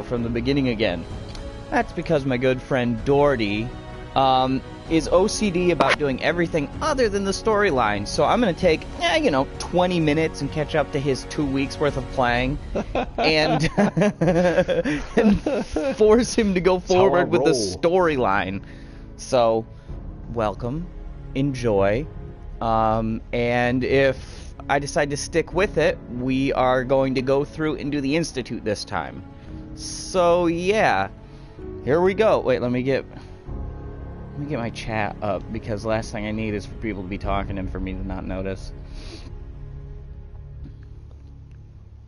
out from the beginning again. That's because my good friend Doherty is OCD about doing everything other than the storyline. So I'm going to take, 20 minutes and catch up to his 2 weeks worth of playing and, and force him to go forward with the storyline. So, welcome, enjoy, and if I decide to stick with it, we are going to go through and do the Institute this time. So, yeah, here we go. Wait, let me get my chat up, because last thing I need is for people to be talking and for me to not notice.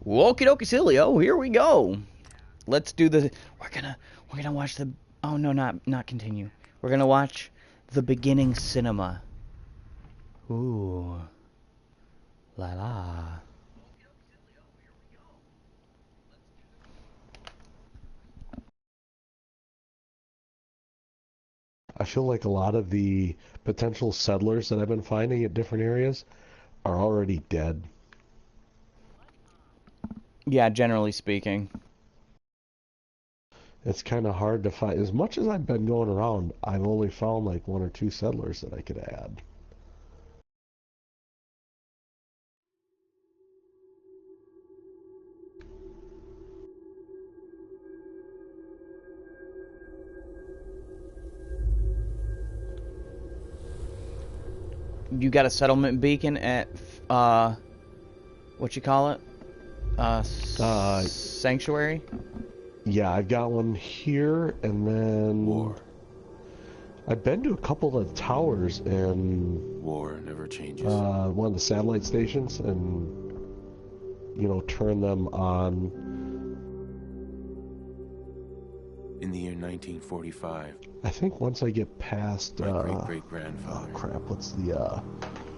Okie dokie Silio, here we go. Let's do the, we're gonna watch the, oh no, not continue. We're gonna watch the beginning cinema. Ooh. La la. I feel like a lot of the potential settlers that I've been finding at different areas are already dead. Yeah, generally speaking. It's kind of hard to find. As much as I've been going around, I've only found like 1 or 2 settlers that I could add. You got a settlement beacon at, what you call it? Sanctuary? Yeah, I've got one here, and then... War. I've been to a couple of towers and... War never changes. One of the satellite stations, and, turn them on. In the year 1945, I think once I get past, my great-great-grandfather... Oh, crap, what's the,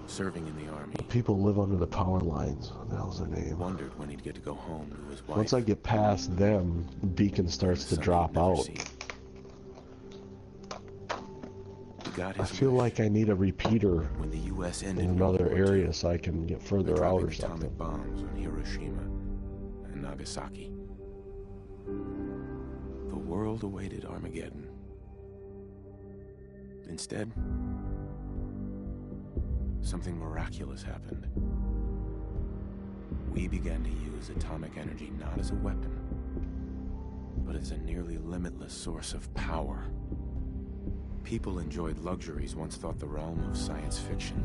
serving in the army. The people who live under the power lines. What the hell's their name? Wondered when he'd get to go home to his wife. Once I get past them, the beacon starts to drop out. I feel like I need a repeater when the US in another area so I can get further out or something. Atomic bombs on Hiroshima and Nagasaki. The world awaited Armageddon. Instead, something miraculous happened. We began to use atomic energy not as a weapon, but as a nearly limitless source of power. People enjoyed luxuries once thought the realm of science fiction.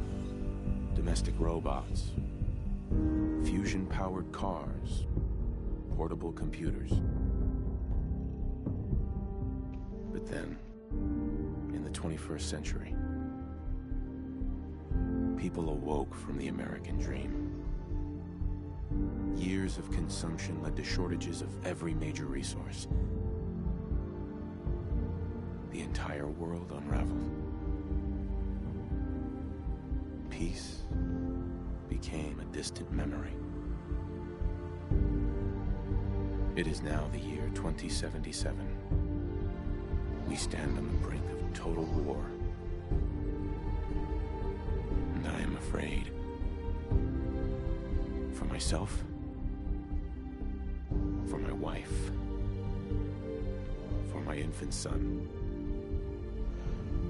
Domestic robots, fusion-powered cars, portable computers. But then, in the 21st century, people awoke from the American dream. Years of consumption led to shortages of every major resource. The entire world unraveled. Peace became a distant memory. It is now the year 2077. We stand on the brink of total war. And I am afraid. For myself, for my wife, for my infant son.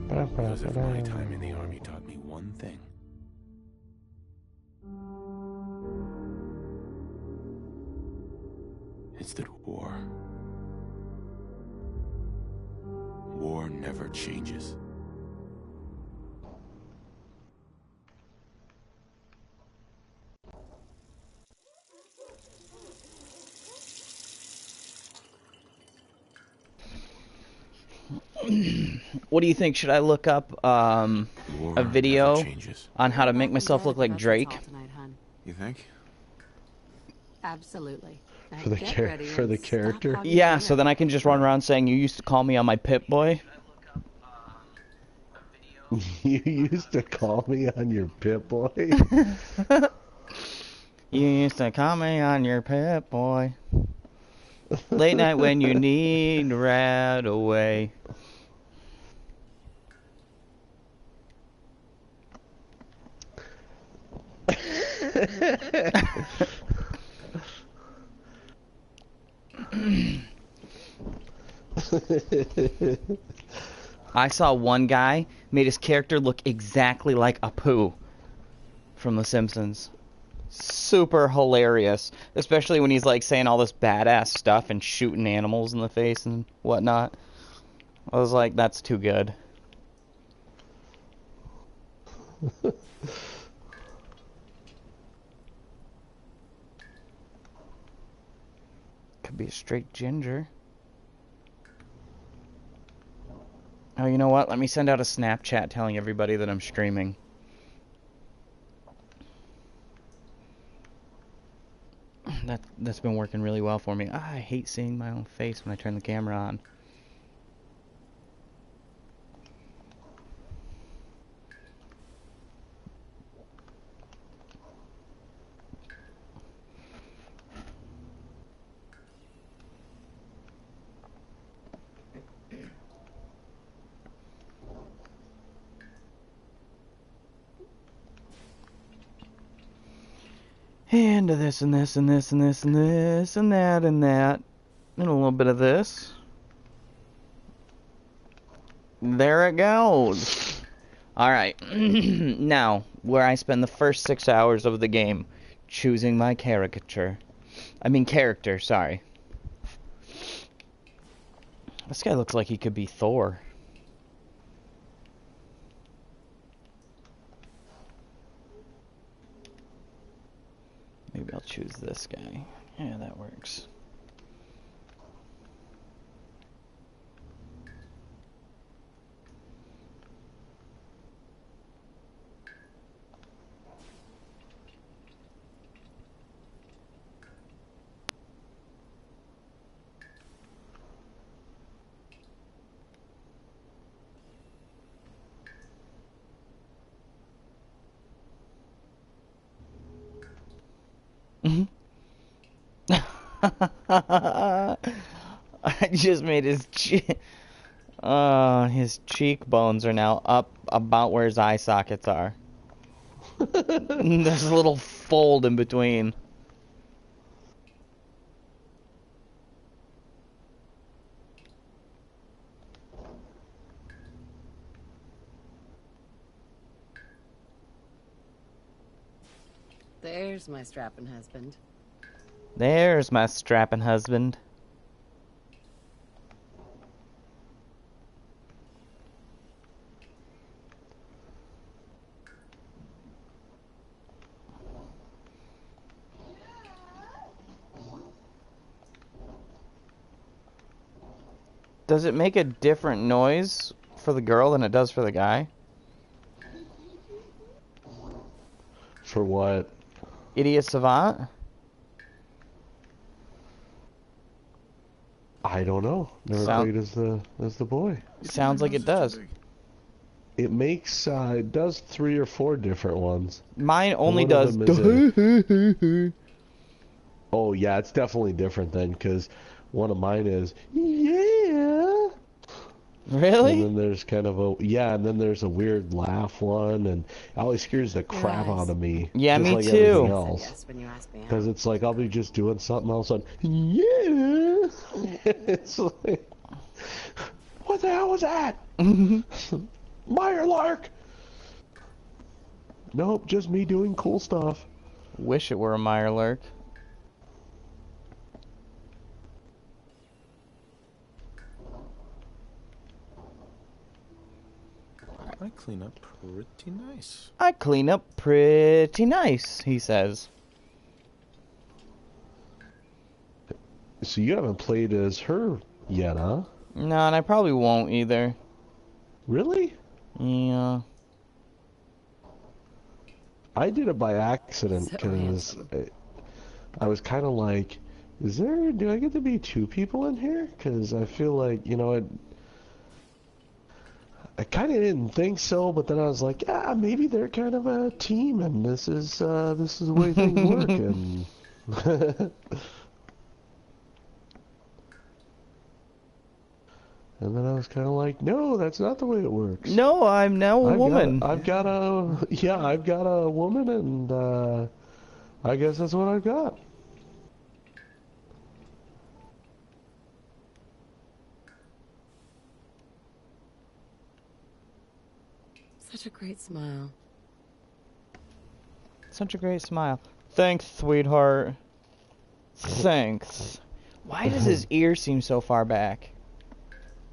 Because if my time in the army taught me one thing, it's that war never changes. What do you think? Should I look up a video on how to make myself look like Drake? You think? Absolutely. For the character? Yeah, so then I can just run around saying, "You used to call me on my Pip-Boy." You used to call me on your Pip-Boy? You used to call me on your Pip-Boy. Late night when you need to ride away. I saw one guy made his character look exactly like Apu from The Simpsons. Super hilarious, especially when he's like saying all this badass stuff and shooting animals in the face and whatnot. I was like, that's too good. Could be a straight ginger. Oh, you know what? Let me send out a Snapchat telling everybody that I'm streaming. That's been working really well for me. I hate seeing my own face when I turn the camera on. And this and this and this and this and this and that and that. And a little bit of this. There it goes. Alright. Now, where I spend the first 6 hours of the game choosing my character, sorry. This guy looks like he could be Thor. Maybe I'll choose this guy. Yeah, that works. I just made his his cheekbones are now up about where his eye sockets are. There's a little fold in between. There's my strapping husband. There's my strapping husband. Does it make a different noise for the girl than it does for the guy? For what? Idiot Savant? I don't know. Never played as the boy. Sounds like it does. It makes it does 3 or 4 different ones. Mine only does. Oh yeah, it's definitely different then, because one of mine is yeah. Really? And then there's kind of a and then there's a weird laugh one, and it always scares the crap out of me. Yeah, just me like too. Because it's like I'll be just doing something, all of a sudden, yeah. It's like, what the hell was that? Meyer Lark. Nope, just me doing cool stuff. Wish it were a Meyer Lurk. I clean up pretty nice. I clean up pretty nice, he says. So you haven't played as her yet, huh? No, and I probably won't either. Really? Yeah. I did it by accident because I was kind of like, do I get to be 2 people in here? Because I feel like, you know, I kind of didn't think so, but then I was like, maybe they're kind of a team, and this is the way things work, and and then I was kind of like, no, that's not the way it works. No, I'm now a woman. I've got a woman, and I guess that's what I've got. Such a great smile. Such a great smile. Thanks, sweetheart. Thanks. Why does his ear seem so far back?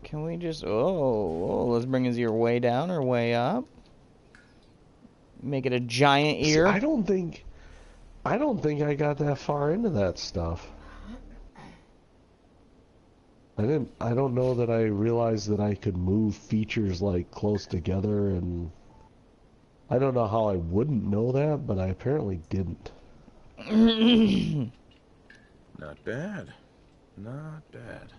Can we just... Oh, let's bring his ear way down or way up. Make it a giant ear. See, I don't think I got that far into that stuff. I don't know that I realized that I could move features like close together, and I don't know how I wouldn't know that, but I apparently didn't. Not bad. Not bad.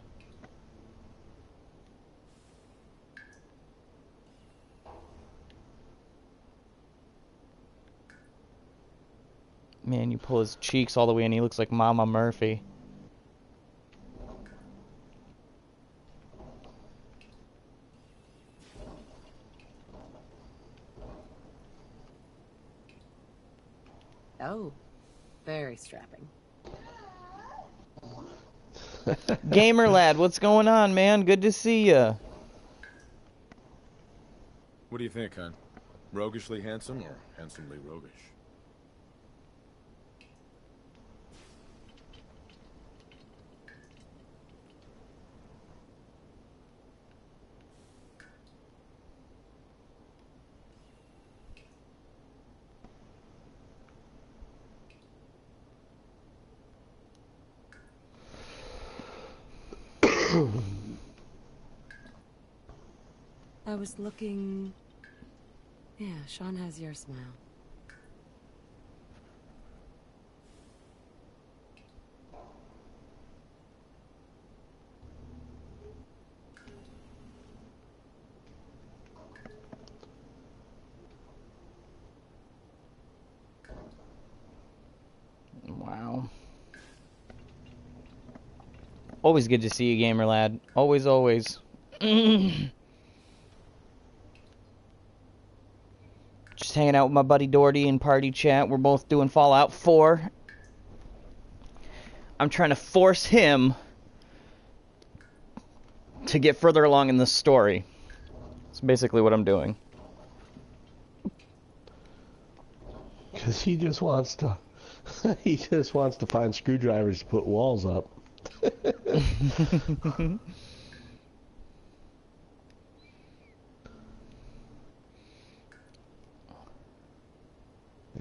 Man, you pull his cheeks all the way in, he looks like Mama Murphy. Oh, very strapping. Gamer lad, what's going on, man? Good to see ya. What do you think, hon? Roguishly handsome or handsomely roguish? I was looking... Yeah, Sean has your smile. Wow. Always good to see you, gamer lad. Always, always. Just hanging out with my buddy Doherty in party chat. We're both doing Fallout 4. I'm trying to force him to get further along in the story. That's basically what I'm doing. Because he just wants to... he just wants to find screwdrivers to put walls up. I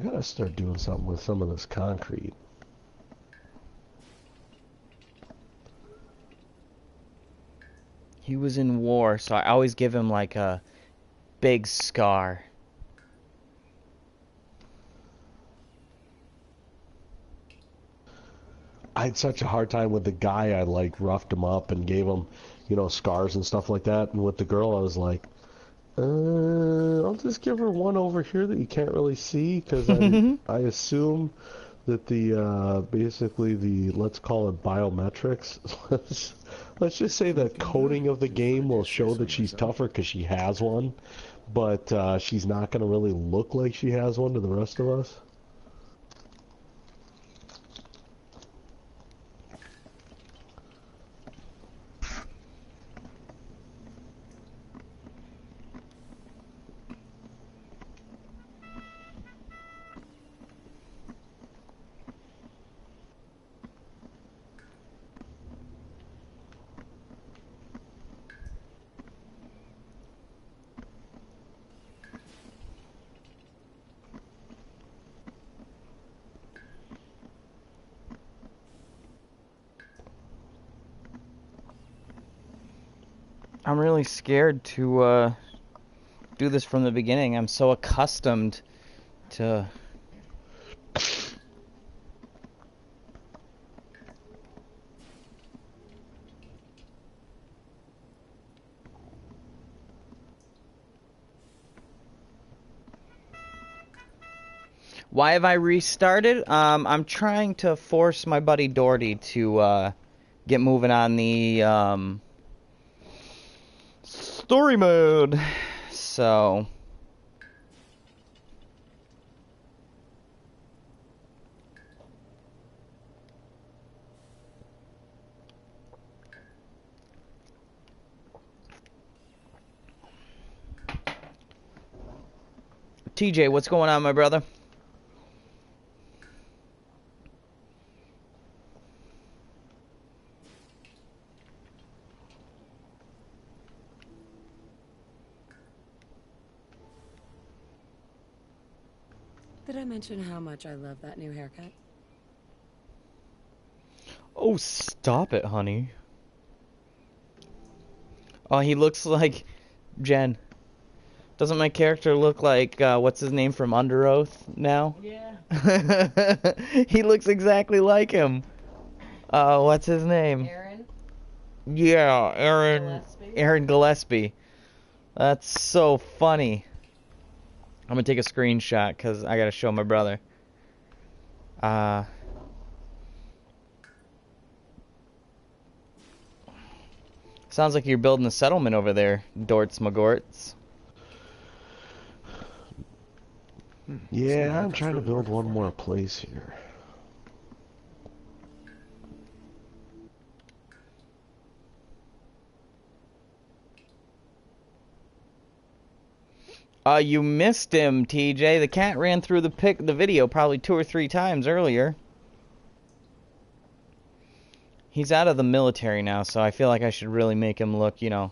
gotta start doing something with some of this concrete. He was in war, so I always give him like a big scar. I had such a hard time with the guy. I like roughed him up and gave him, you know, scars and stuff like that. And with the girl, I was like, I'll just give her one over here that you can't really see, because I assume that the basically the, let's call it biometrics. let's just say the coding of the game will show that she's tougher because she has one, but she's not going to really look like she has one to the rest of us. I'm really scared to do this from the beginning. I'm so accustomed to... Why have I restarted? I'm trying to force my buddy Doherty to get moving on the story mode. So... TJ, what's going on, my brother? Did I mention how much I love that new haircut? Oh, stop it, honey. Oh, he looks like Jen. Doesn't my character look like, what's his name from Under Oath now? Yeah. He looks exactly like him. What's his name? Aaron? Yeah, Gillespie? Aaron Gillespie. That's so funny. I'm gonna take a screenshot because I gotta show my brother. Sounds like you're building a settlement over there, Dorts McGorts. Yeah, I'm trying to build one more place here. You missed him, TJ. The cat ran through the video probably 2 or 3 times earlier. He's out of the military now, so I feel like I should really make him look, you know,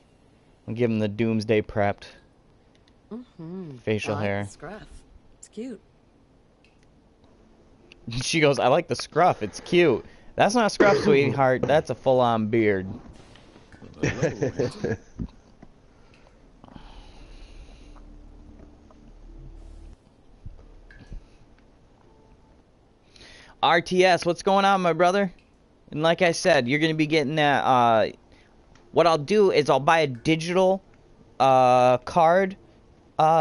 and give him the doomsday prepped facial hair. The scruff. It's cute. She goes, I like the scruff. It's cute. That's not a scruff, sweetheart. That's a full-on beard. RTS, what's going on, my brother? And like I said, you're going to be getting that, what I'll do is I'll buy a digital, card,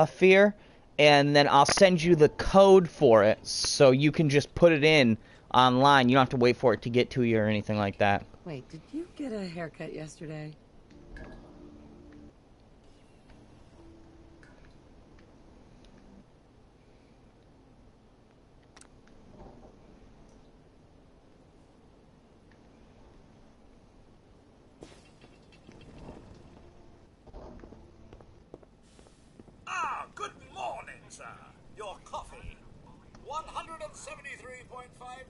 Fear, and then I'll send you the code for it, so you can just put it in online. You don't have to wait for it to get to you or anything like that. Wait, did you get a haircut yesterday? Good morning, sir. Your coffee. 173.5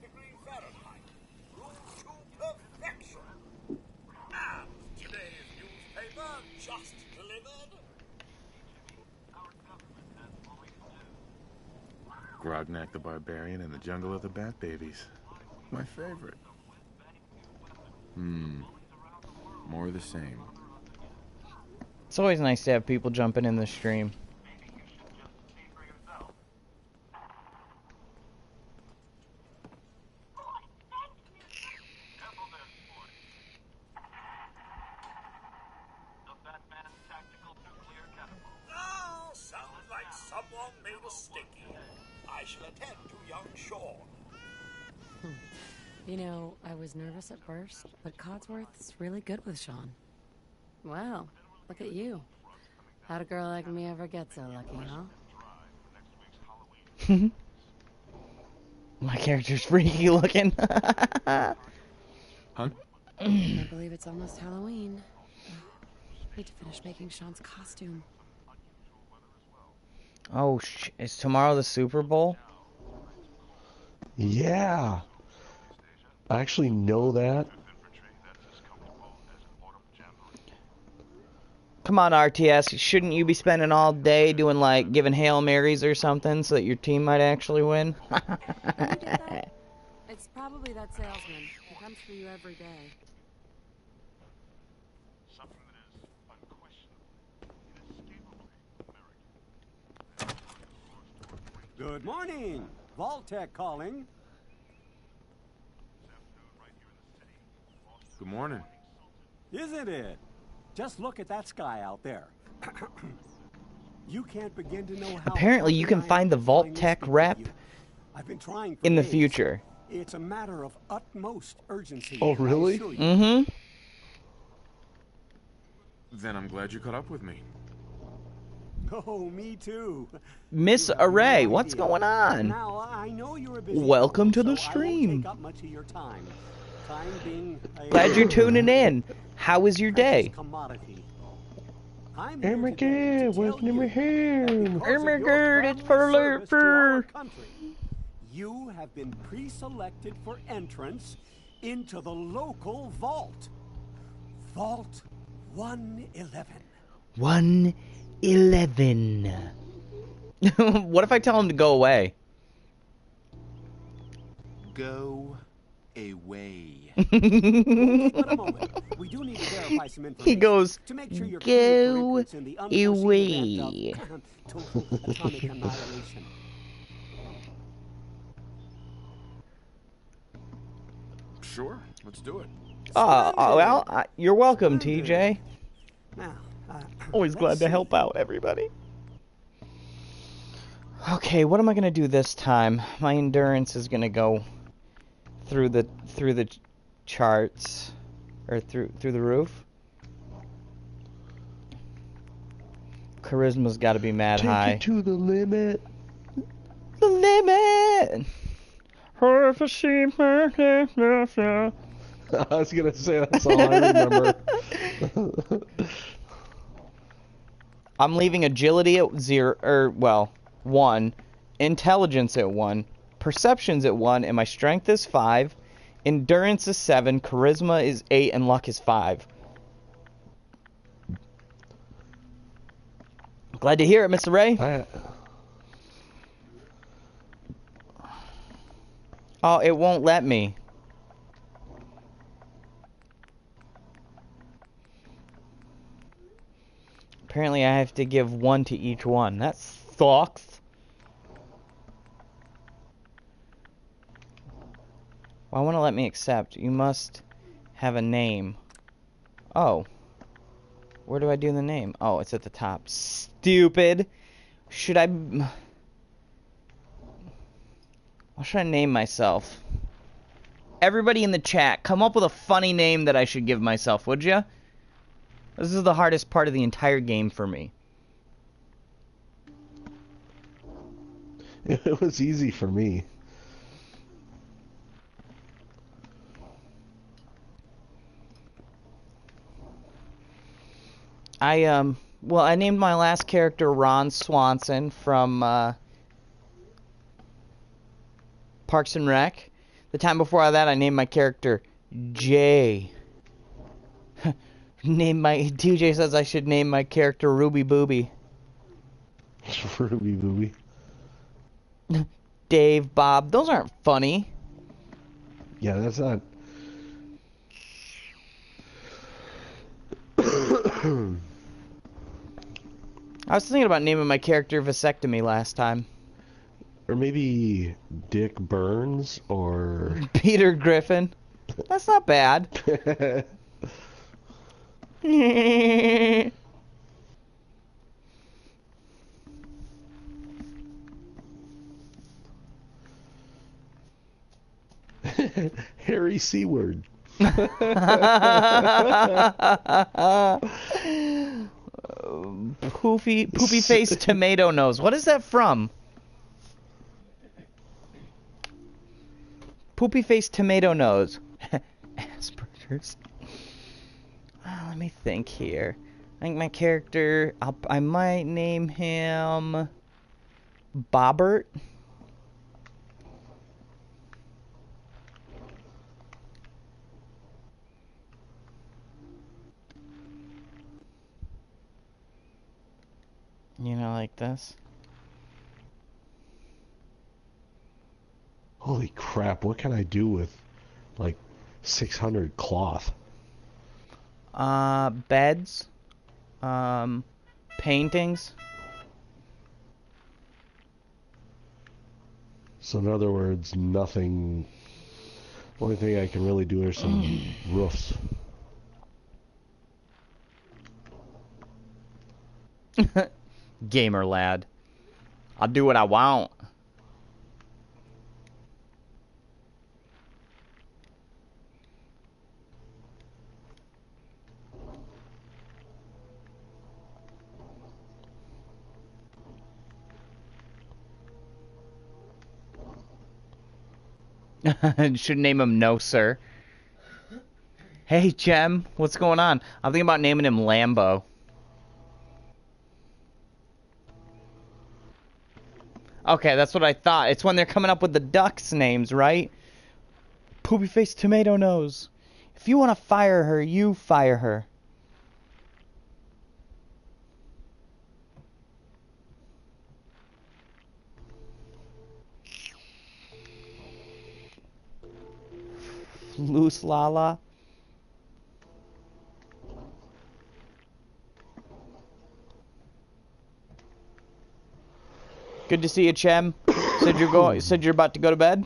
degrees Fahrenheit. Brewed to perfection. And today's newspaper just delivered. Grognak the Barbarian and the Jungle of the Bat Babies. My favorite. More of the same. It's always nice to have people jumping in the stream. Oh, sounds like someone made a sticky. I shall attend to young Sean. You know, I was nervous at first, but Codsworth's really good with Sean. Wow, look at you. How'd a girl like me ever get so lucky, huh? My character's freaky looking. Huh? Can't believe it's almost Halloween. Need to finish making Sean's costume. Oh, is tomorrow the Super Bowl? Yeah. I actually know that. Come on, RTS. Shouldn't you be spending all day doing, like, giving Hail Marys or something so that your team might actually win? Who did that? It's probably that salesman. He comes for you every day. Good morning. Vault-Tec calling. Good morning. Isn't it? Just look at that sky out there. You can't begin to know how Apparently, you can find the Vault-Tec rep I've been trying for in the days. future. It's a matter of utmost urgency. Oh, really? I assure you. Mm-hmm. Then I'm glad you caught up with me. Oh, me too. Miss You have Array, no what's idea. going on? Now, I know you're a busy Welcome fellow, to the so I stream. won't take up much of your time. Time being a Glad you're tuning in. How was your precious day? commodity. I'm Oh here my today to god, what's tell in my you hair? that because Oh of my your god, it's family for service to our laughter. country, you have been pre-selected for entrance into the local vault. Vault 111. 111. What if I tell him to go away? Go away. Okay, but a moment. We do need to verify some information. He goes, to make sure you're cleared for go entrance in the unforeseen away. event of total atomic annihilation. Sure, let's do it. Well, you're welcome, Splendid. TJ. Now, Always let's glad to see. help out everybody. Okay, what am I gonna do this time? My endurance is gonna go through the charts, or through the roof. Charisma's got to be mad Take high. it to the limit. The limit. I was gonna say that's all I remember. I'm leaving agility at 0, or well, 1, intelligence at 1, perception's at 1, and my strength is 5, endurance is 7, charisma is 8, and luck is 5. Glad to hear it, Mr. Ray. Oh, it won't let me. Apparently I have to give 1 to each one. That sucks. Why won't it let me accept? You must have a name. Oh. Where do I do the name? Oh, it's at the top. Stupid. Should I... What should I name myself? Everybody in the chat, come up with a funny name that I should give myself, would ya? This is the hardest part of the entire game for me. It was easy for me. Well, I named my last character Ron Swanson from, Parks and Rec. The time before that, I named my character Jay. TJ says I should name my character Ruby Booby. Ruby Booby. Dave, Bob, those aren't funny. Yeah, that's not... I was thinking about naming my character Vasectomy last time. Or maybe Dick Burns, or... Peter Griffin. That's not bad. Harry Seward. Poopy face tomato nose. What is that from? Poopy face tomato nose. Asperger's. Let me think here. I think my character, I might name him Bobbert. You know, like this. Holy crap, what can I do with, like, 600 cloth? Beds. Paintings. So in other words, nothing... The only thing I can really do are some roofs. Gamer lad. I'll do what I want. Should name him No Sir. Hey Jem, what's going on? I'm thinking about naming him Lambo. Okay, that's what I thought. It's when they're coming up with the ducks' names, right? Poopy face tomato nose. If you want to fire her, you fire her. Loose Lala. Good to see you, Chem. Said you're about to go to bed.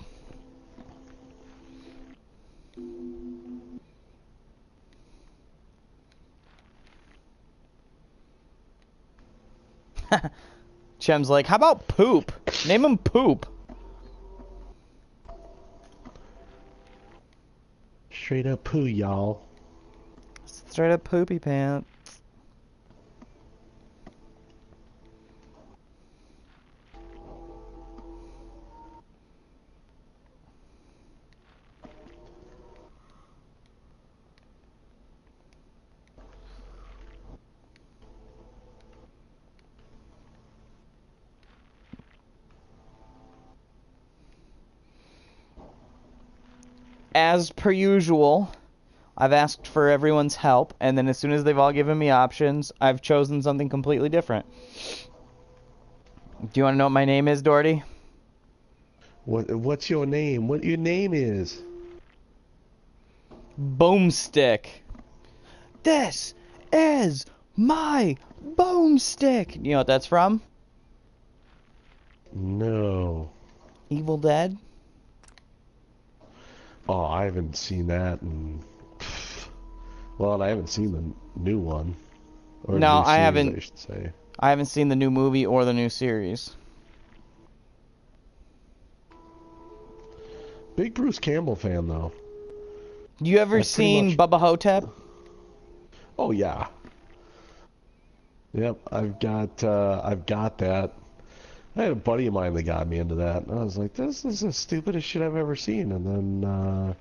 Chem's like, how about Poop? Name him Poop. Straight up poo, y'all. Straight up poopy pants. As per usual, I've asked for everyone's help, and then as soon as they've all given me options, I've chosen something completely different. Do you want to know what my name is, Doherty? What's your name? What your name is? Boomstick. This is my boomstick. You know what that's from? No. Evil Dead? Oh, I haven't seen that, and well, I haven't seen the new one. Or No, new series, I haven't. I should say. I haven't seen the new movie or the new series. Big Bruce Campbell fan, though. You ever seen Bubba Hotep? Oh yeah. Yep, I've got that. I had a buddy of mine that got me into that, and I was like, this is the stupidest shit I've ever seen. And then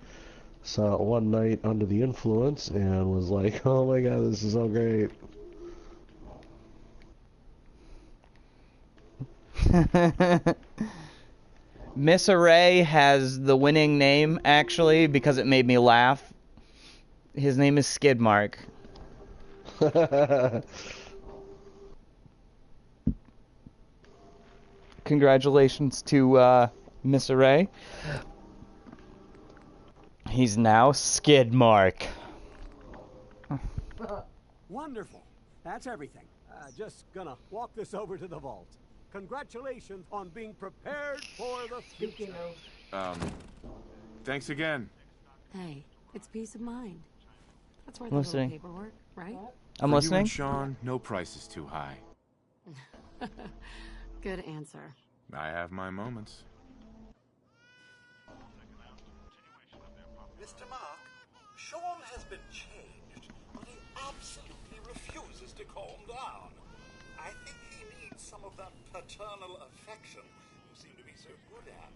saw it one night under the influence and was like, oh my god, this is so great. Miss Array has the winning name, actually, because it made me laugh. His name is Skidmark. Congratulations to Miss Array. He's now Skidmark. Wonderful. That's everything. Just gonna walk this over to the vault. Congratulations on being prepared for the future. Thanks again. Hey, it's peace of mind. That's worth Listening. a little paperwork, right? I'm For listening. You and Sean, no price is too high. Good answer. I have my moments. Mr. Mark, Sean has been changed, but he absolutely refuses to calm down. I think he needs some of that paternal affection you seem to be so good at.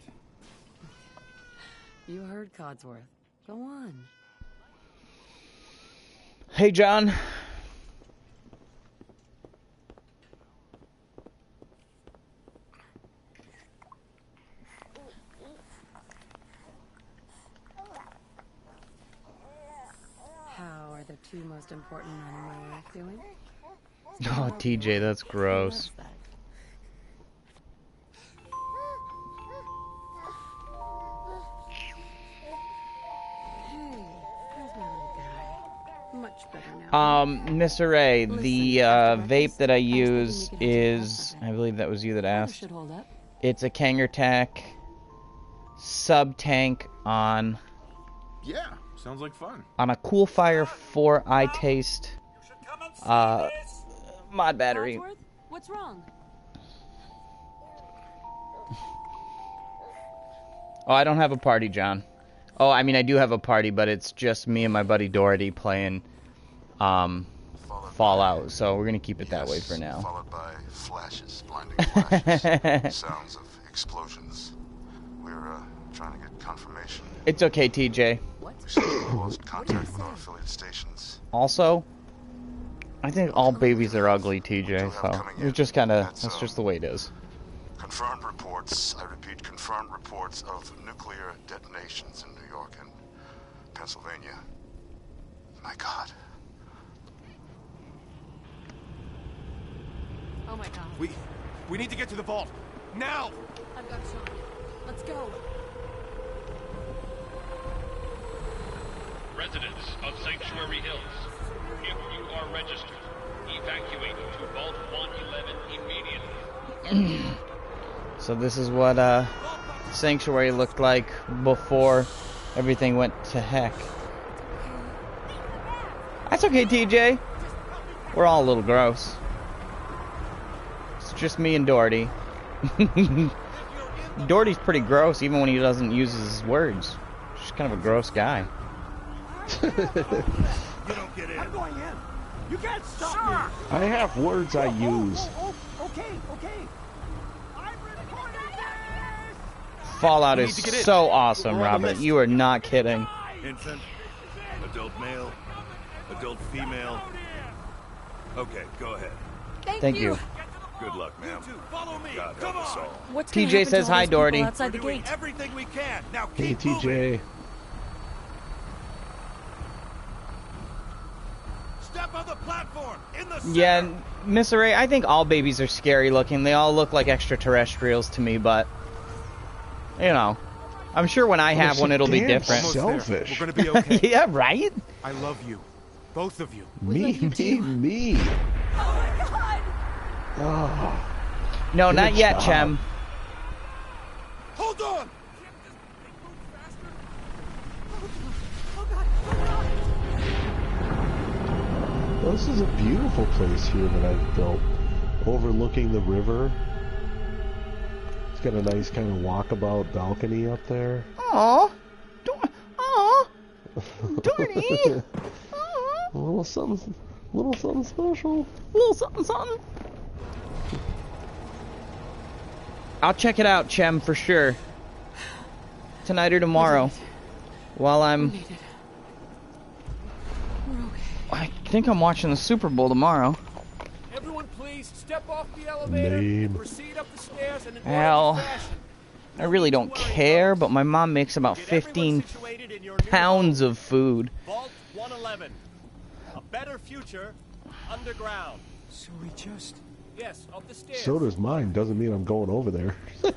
You heard Codsworth. Go on. Hey, John. How are the two most important men in my life doing? Oh, TJ, that's gross. Who loves that? Hey, how's my little guy? Much better now. Miss Array, the vape that I use is, I believe that was you that This asked. should hold up. It's a Kangertech sub-tank on Yeah, sounds like fun. a Coolfire 4 iTaste You should come and see this. mod battery. Codsworth, what's wrong? Oh, I don't have a party, John. Oh, I mean, I do have a party, but it's just me and my buddy Doherty playing Fallout, so we're gonna keep it that way for now. Followed by flashes, blinding flashes, sounds of explosions. We're trying to get confirmation. It's okay, TJ. We still lost contact with our affiliate stations. Also, I think all babies are ugly, TJ, so it's just kind of, that's just the way it is. Confirmed reports, I repeat, confirmed reports of nuclear detonations in New York and Pennsylvania. My God. Oh my god. We need to get to the vault. Now! I've got Sean. Let's go. Residents of Sanctuary Hills, if you are registered, evacuate to Vault 111 immediately. So this is what Sanctuary looked like before everything went to heck. That's okay, TJ. We're all a little gross. It's just me and Doherty. Doherty's pretty gross even when he doesn't use his words. He's just kind of a gross guy. You don't get in. I'm going in. You can't stop me. I have words I use. Okay. I'm recording this. Fallout We is need to get in. so awesome, We're on the Robert. list. You are not kidding. Infant, adult male, adult female. Okay, go ahead. Thank you. Good luck, ma'am. You two, follow me. God Come help us on. all. What's TJ gonna happen says to all hi, those people Doherty. outside the We're doing gate? everything we can. Now Hey, keep moving. TJ. Step on the platform in the center. Yeah, Miss Ray, I think all babies are scary looking. They all look like extraterrestrials to me, but you know, I'm sure when I have one, it'll be Damn different. Almost there. Selfish. We're gonna be okay. Yeah, right? I love you. Both of you. Me. Oh, No, Good not yet, job. Chem. Hold on. well, this is a beautiful place here that I've built, overlooking the river. It's got a nice kind of walkabout balcony up there. Aw, Doherty. A little something special. Little something. I'll check it out, Chem, for sure. Tonight or tomorrow. While I'm... Made it. We're okay. I think I'm watching the Super Bowl tomorrow. Everyone, please step off the elevator. Lame. Proceed up the stairs and in Well, orderly fashion. I really don't care, but my mom makes about Get everyone 15 situated in your new pounds home. of food. Vault 111. A better future underground. So we just... Yes, up the stairs. So does mine. Doesn't mean I'm going over there. No,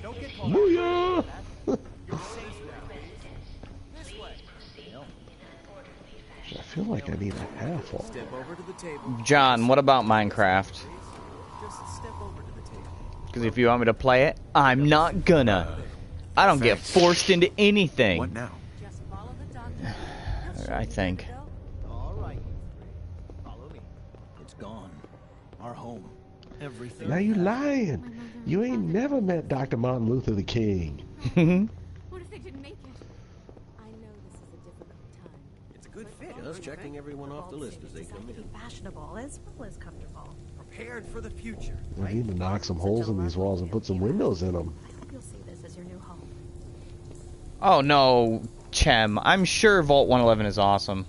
don't get caught. Booyah! You're safe now. This way. I feel like I need a half one. Step over to the table. John, what about Minecraft? Just step over to the table. Because if you want me to play it, I'm not gonna. I don't get forced into anything. What now? Just follow the doctor. I think. All right. Follow me. It's gone. Our home. Everything. Now you lying. You ain't never met Dr. Martin Luther the King. What if they didn't make it? I know this is a difficult time. It's a good fit. Just checking everyone off the list as they come in. Fashionable as well as comfortable. Prepared for the future. I need to knock some holes in these walls and put some windows in them. I hope you'll see this as your new home. Oh no, Chem. I'm sure Vault 111 is awesome.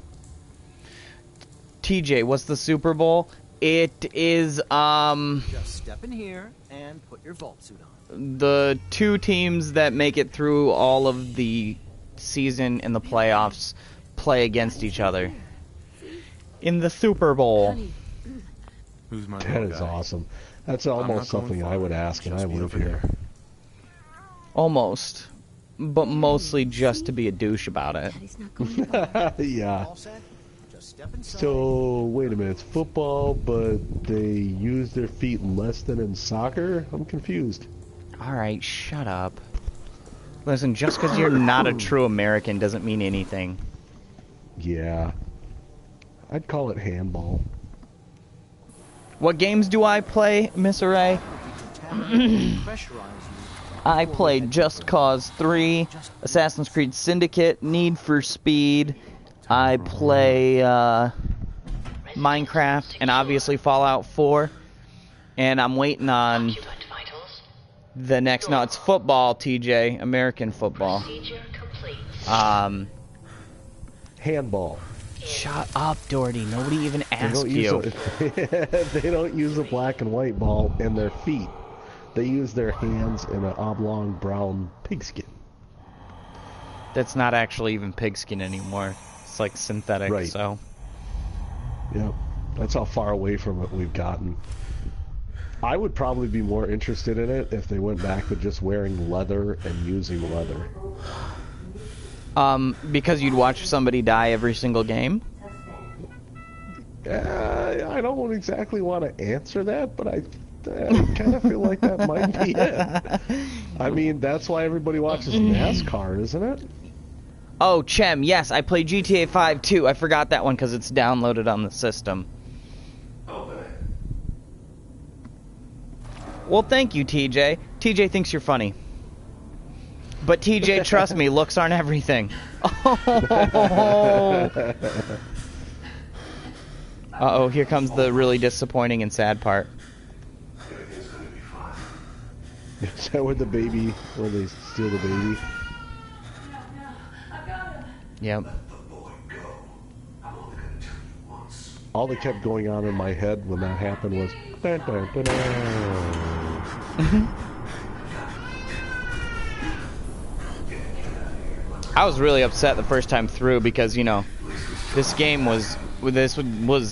TJ, what's the Super Bowl? It is, Just step in here and put your vault suit on. the two teams that make it through all of the season and the playoffs play against each other. In the Super Bowl. Honey, Who's my That little is guy? awesome. That's not almost going something far. I would ask, and I Just me live over here. Almost. But mostly just to be a douche about it. Daddy's not going to Yeah. All set? Just step inside. So, wait a minute. It's football, but they use their feet less than in soccer? I'm confused. Alright, shut up. Listen, just because you're not a true American doesn't mean anything. Yeah. I'd call it handball. What games do I play, Miss Array? Pressurize you. I played Just Cause 3, Assassin's Creed Syndicate, Need for Speed. I play Minecraft and obviously Fallout 4. And I'm waiting on the next. No, it's football, TJ. American football. Handball. Shut up, Doherty. Nobody even They asked don't use you. they don't use a black and white ball in their feet. They use their hands in an oblong brown pigskin. That's not actually even pigskin anymore. It's like synthetic, Right. so. Yep. That's how far away from it we've gotten. I would probably be more interested in it if they went back to just wearing leather and using leather. Because you'd watch somebody die every single game? I don't exactly want to answer that, but I kind of feel like that might be it. I mean, that's why everybody watches NASCAR, isn't it? Oh, Chem, yes, I play GTA 5 too. I forgot that one because it's downloaded on the system. Well, thank you, TJ. TJ thinks you're funny. But TJ, trust me, looks aren't everything. Uh-oh, here comes the really disappointing and sad part. Is that where they steal the baby? Yep. All that kept going on in my head when that happened was... Dun, dun, dun, dun. I was really upset the first time through because, you know, this game was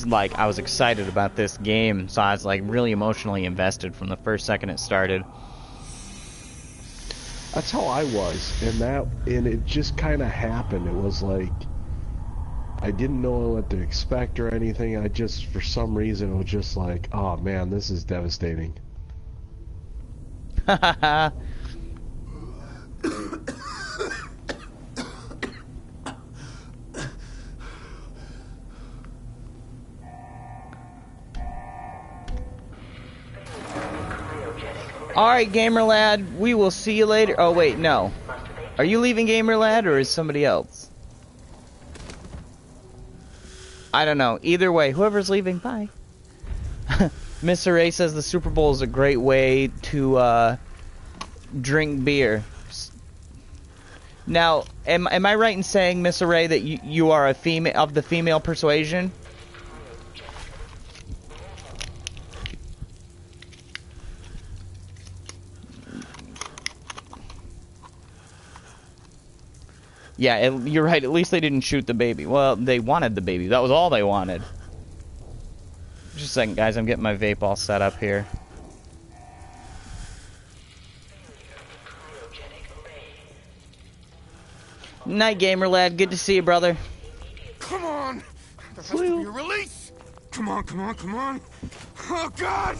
like, I was excited about this game, so I was like really emotionally invested from the first second it started. That's how I was, and it just kind of happened. It was like I didn't know what to expect or anything. I just, for some reason, it was just like, oh man, this is devastating. Alright, Gamer Lad, we will see you later. Oh, wait, no. Are you leaving, Gamer Lad, or is somebody else? I don't know. Either way, whoever's leaving, bye. Mr. Ray says the Super Bowl is a great way to drink beer. Now, am I right in saying, Mr. Ray, that you are a female of the female persuasion? Yeah, you're right. At least they didn't shoot the baby. Well, they wanted the baby. That was all they wanted. Just a second, guys. I'm getting my vape all set up here. Night, Gamer Lad. Good to see you, brother. Come on! There has to be a release! Come on, come on, come on! Oh, God!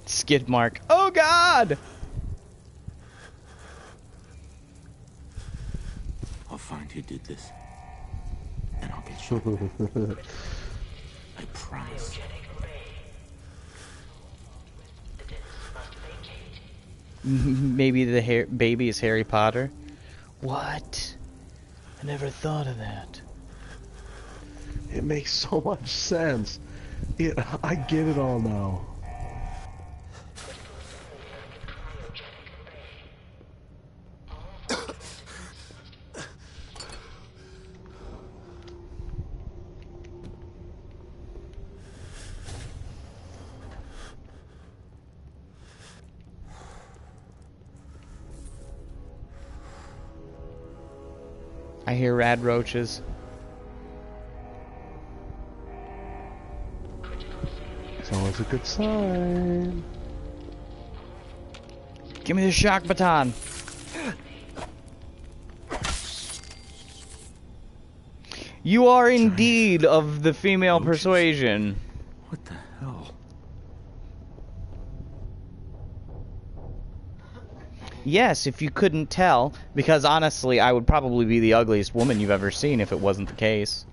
Skid mark. Oh, God! I'll find who did this. And I'll get shot. I promise. Maybe the baby is Harry Potter? What? I never thought of that. It makes so much sense. I get it all now. I hear rad roaches. It's always a good sign. Give me the shock baton. You are indeed of the female persuasion. What the hell? Yes, if you couldn't tell, because honestly, I would probably be the ugliest woman you've ever seen if it wasn't the case.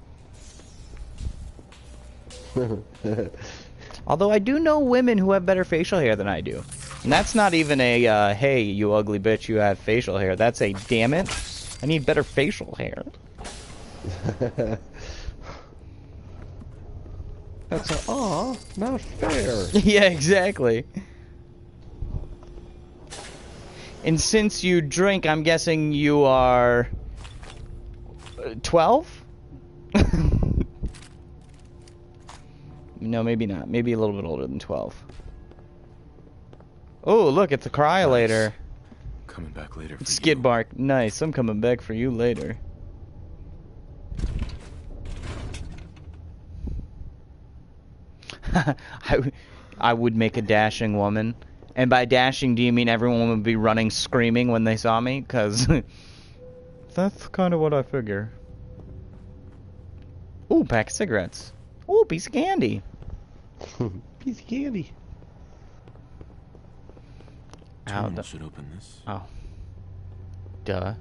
Although I do know women who have better facial hair than I do. And that's not even a, hey, you ugly bitch, you have facial hair. That's a, damn it, I need better facial hair. That's a, aw, not fair. Yeah, exactly. And since you drink, I'm guessing you are 12? No, maybe not. Maybe a little bit older than 12. Oh, look, it's a cryolator. Nice. Coming back later for Skid you. mark. Nice. I'm coming back for you later. I would make a dashing woman. And by dashing, do you mean everyone would be running screaming when they saw me? Because that's kind of what I figure. Ooh, pack of cigarettes. Ooh, piece of candy. Piece of candy. Terminal should open this. Oh. Duh.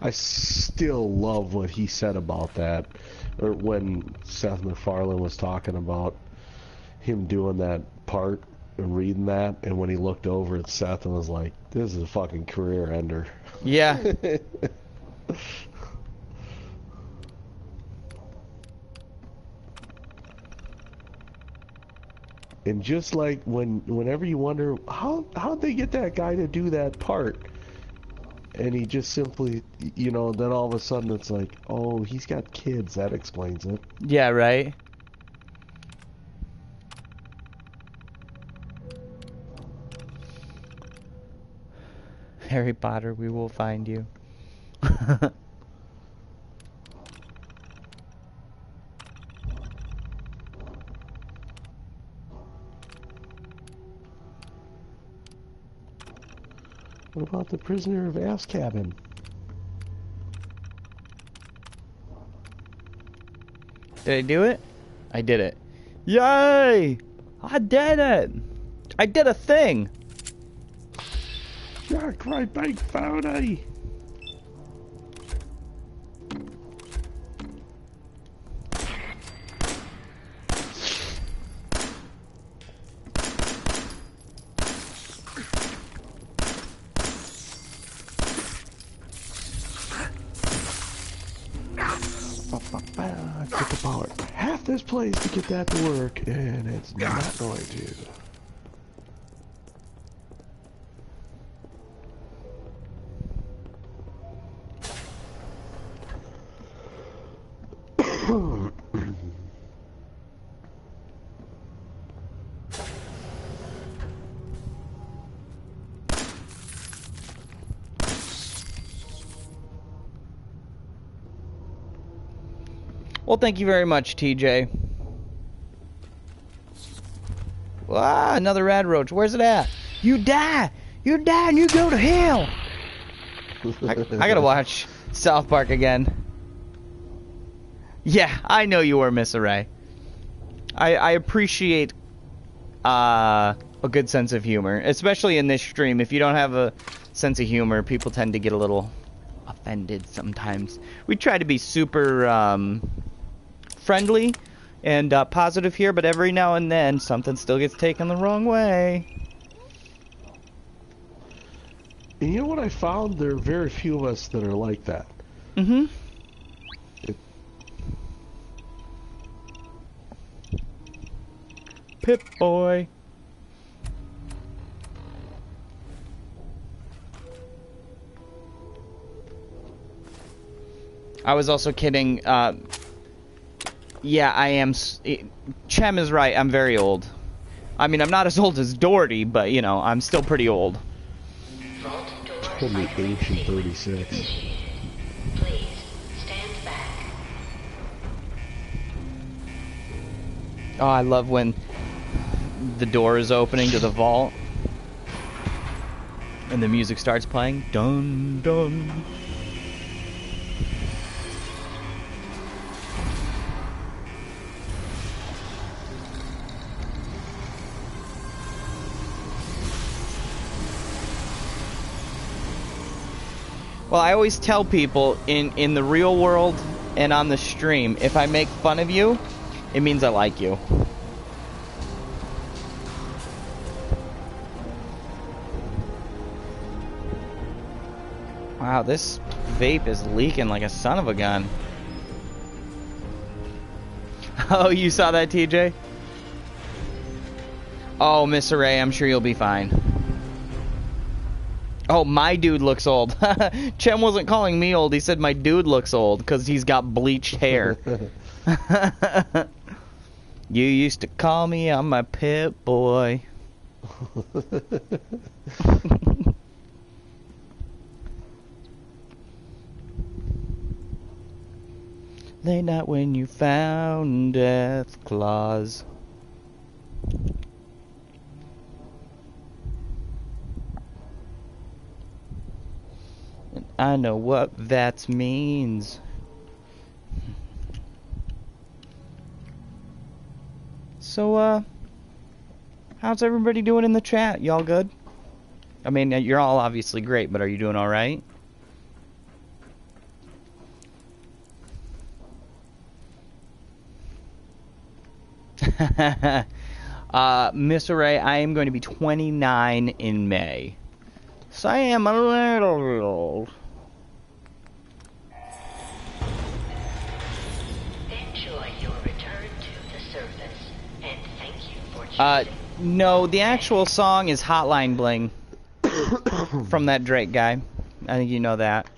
I still love what he said about that. Or when Seth MacFarlane was talking about him doing that part and reading that, and when he looked over at Seth and was like, this is a fucking career ender. Yeah. And just like whenever you wonder how'd they get that guy to do that part, and he just simply, you know, then all of a sudden it's like, oh, he's got kids. That explains it. Yeah, right? Harry Potter, we will find you. What about the prisoner of Azkaban? Did I do it? I did it. Yay! I did it! I did a thing! You're a great big phony! It took about half this place to get that to work, and it's not going to. Well, thank you very much, TJ. Ah, another rad roach. Where's it at? You die! You die and you go to hell! I gotta watch South Park again. Yeah, I know you were, Miss Array. I appreciate a good sense of humor, especially in this stream. If you don't have a sense of humor, people tend to get a little offended sometimes. We try to be super friendly and positive here, but every now and then something still gets taken the wrong way. And you know what I found? There are very few of us that are like that. Mm-hmm. Pip boy. I was also kidding. Yeah, I am. Chem is right. I'm very old. I mean, I'm not as old as Doherty, but, you know, I'm still pretty old. Told me ancient 36. Please, stand back. Oh, I love when the door is opening to the vault and the music starts playing. Dun, dun. Well, I always tell people in the real world and on the stream, if I make fun of you, it means I like you. Wow, this vape is leaking like a son of a gun. Oh, you saw that, TJ? Oh, Miss Array, I'm sure you'll be fine. Oh, my dude looks old. Chem wasn't calling me old. He said my dude looks old because he's got bleached hair. You used to call me on my pit boy. Late night when you found death claws. And I know what that means. So, how's everybody doing in the chat? Y'all good? I mean, you're all obviously great, but are you doing alright? Miss Ray, I am going to be 29 in May. So I am a little old. Enjoy your return to the surface, and thank you for choosing. No, the actual song is Hotline Bling from that Drake guy. I think you know that.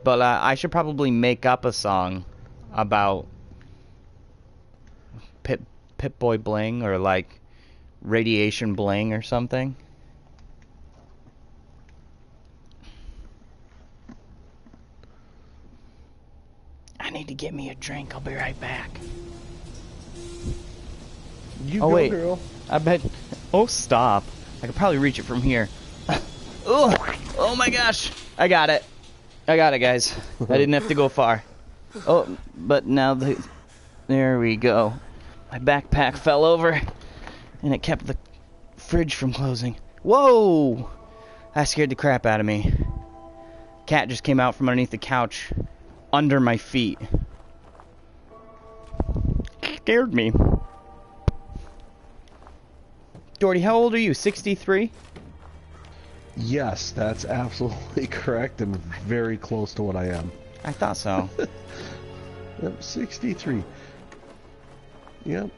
But I should probably make up a song about Pip-Boy Bling or like Radiation Bling or something. I need to get me a drink. I'll be right back. You oh go, wait, girl. I bet. Oh, stop! I could probably reach it from here. Oh my gosh! I got it. I got it, guys. I didn't have to go far. Oh, but now there we go. My backpack fell over, and it kept the fridge from closing. Whoa! That scared the crap out of me. Cat just came out from underneath the couch, under my feet. Scared me. Doherty, how old are you? 63? Yes, that's absolutely correct and very close to what I am. I thought so. Yep, 63. Yep.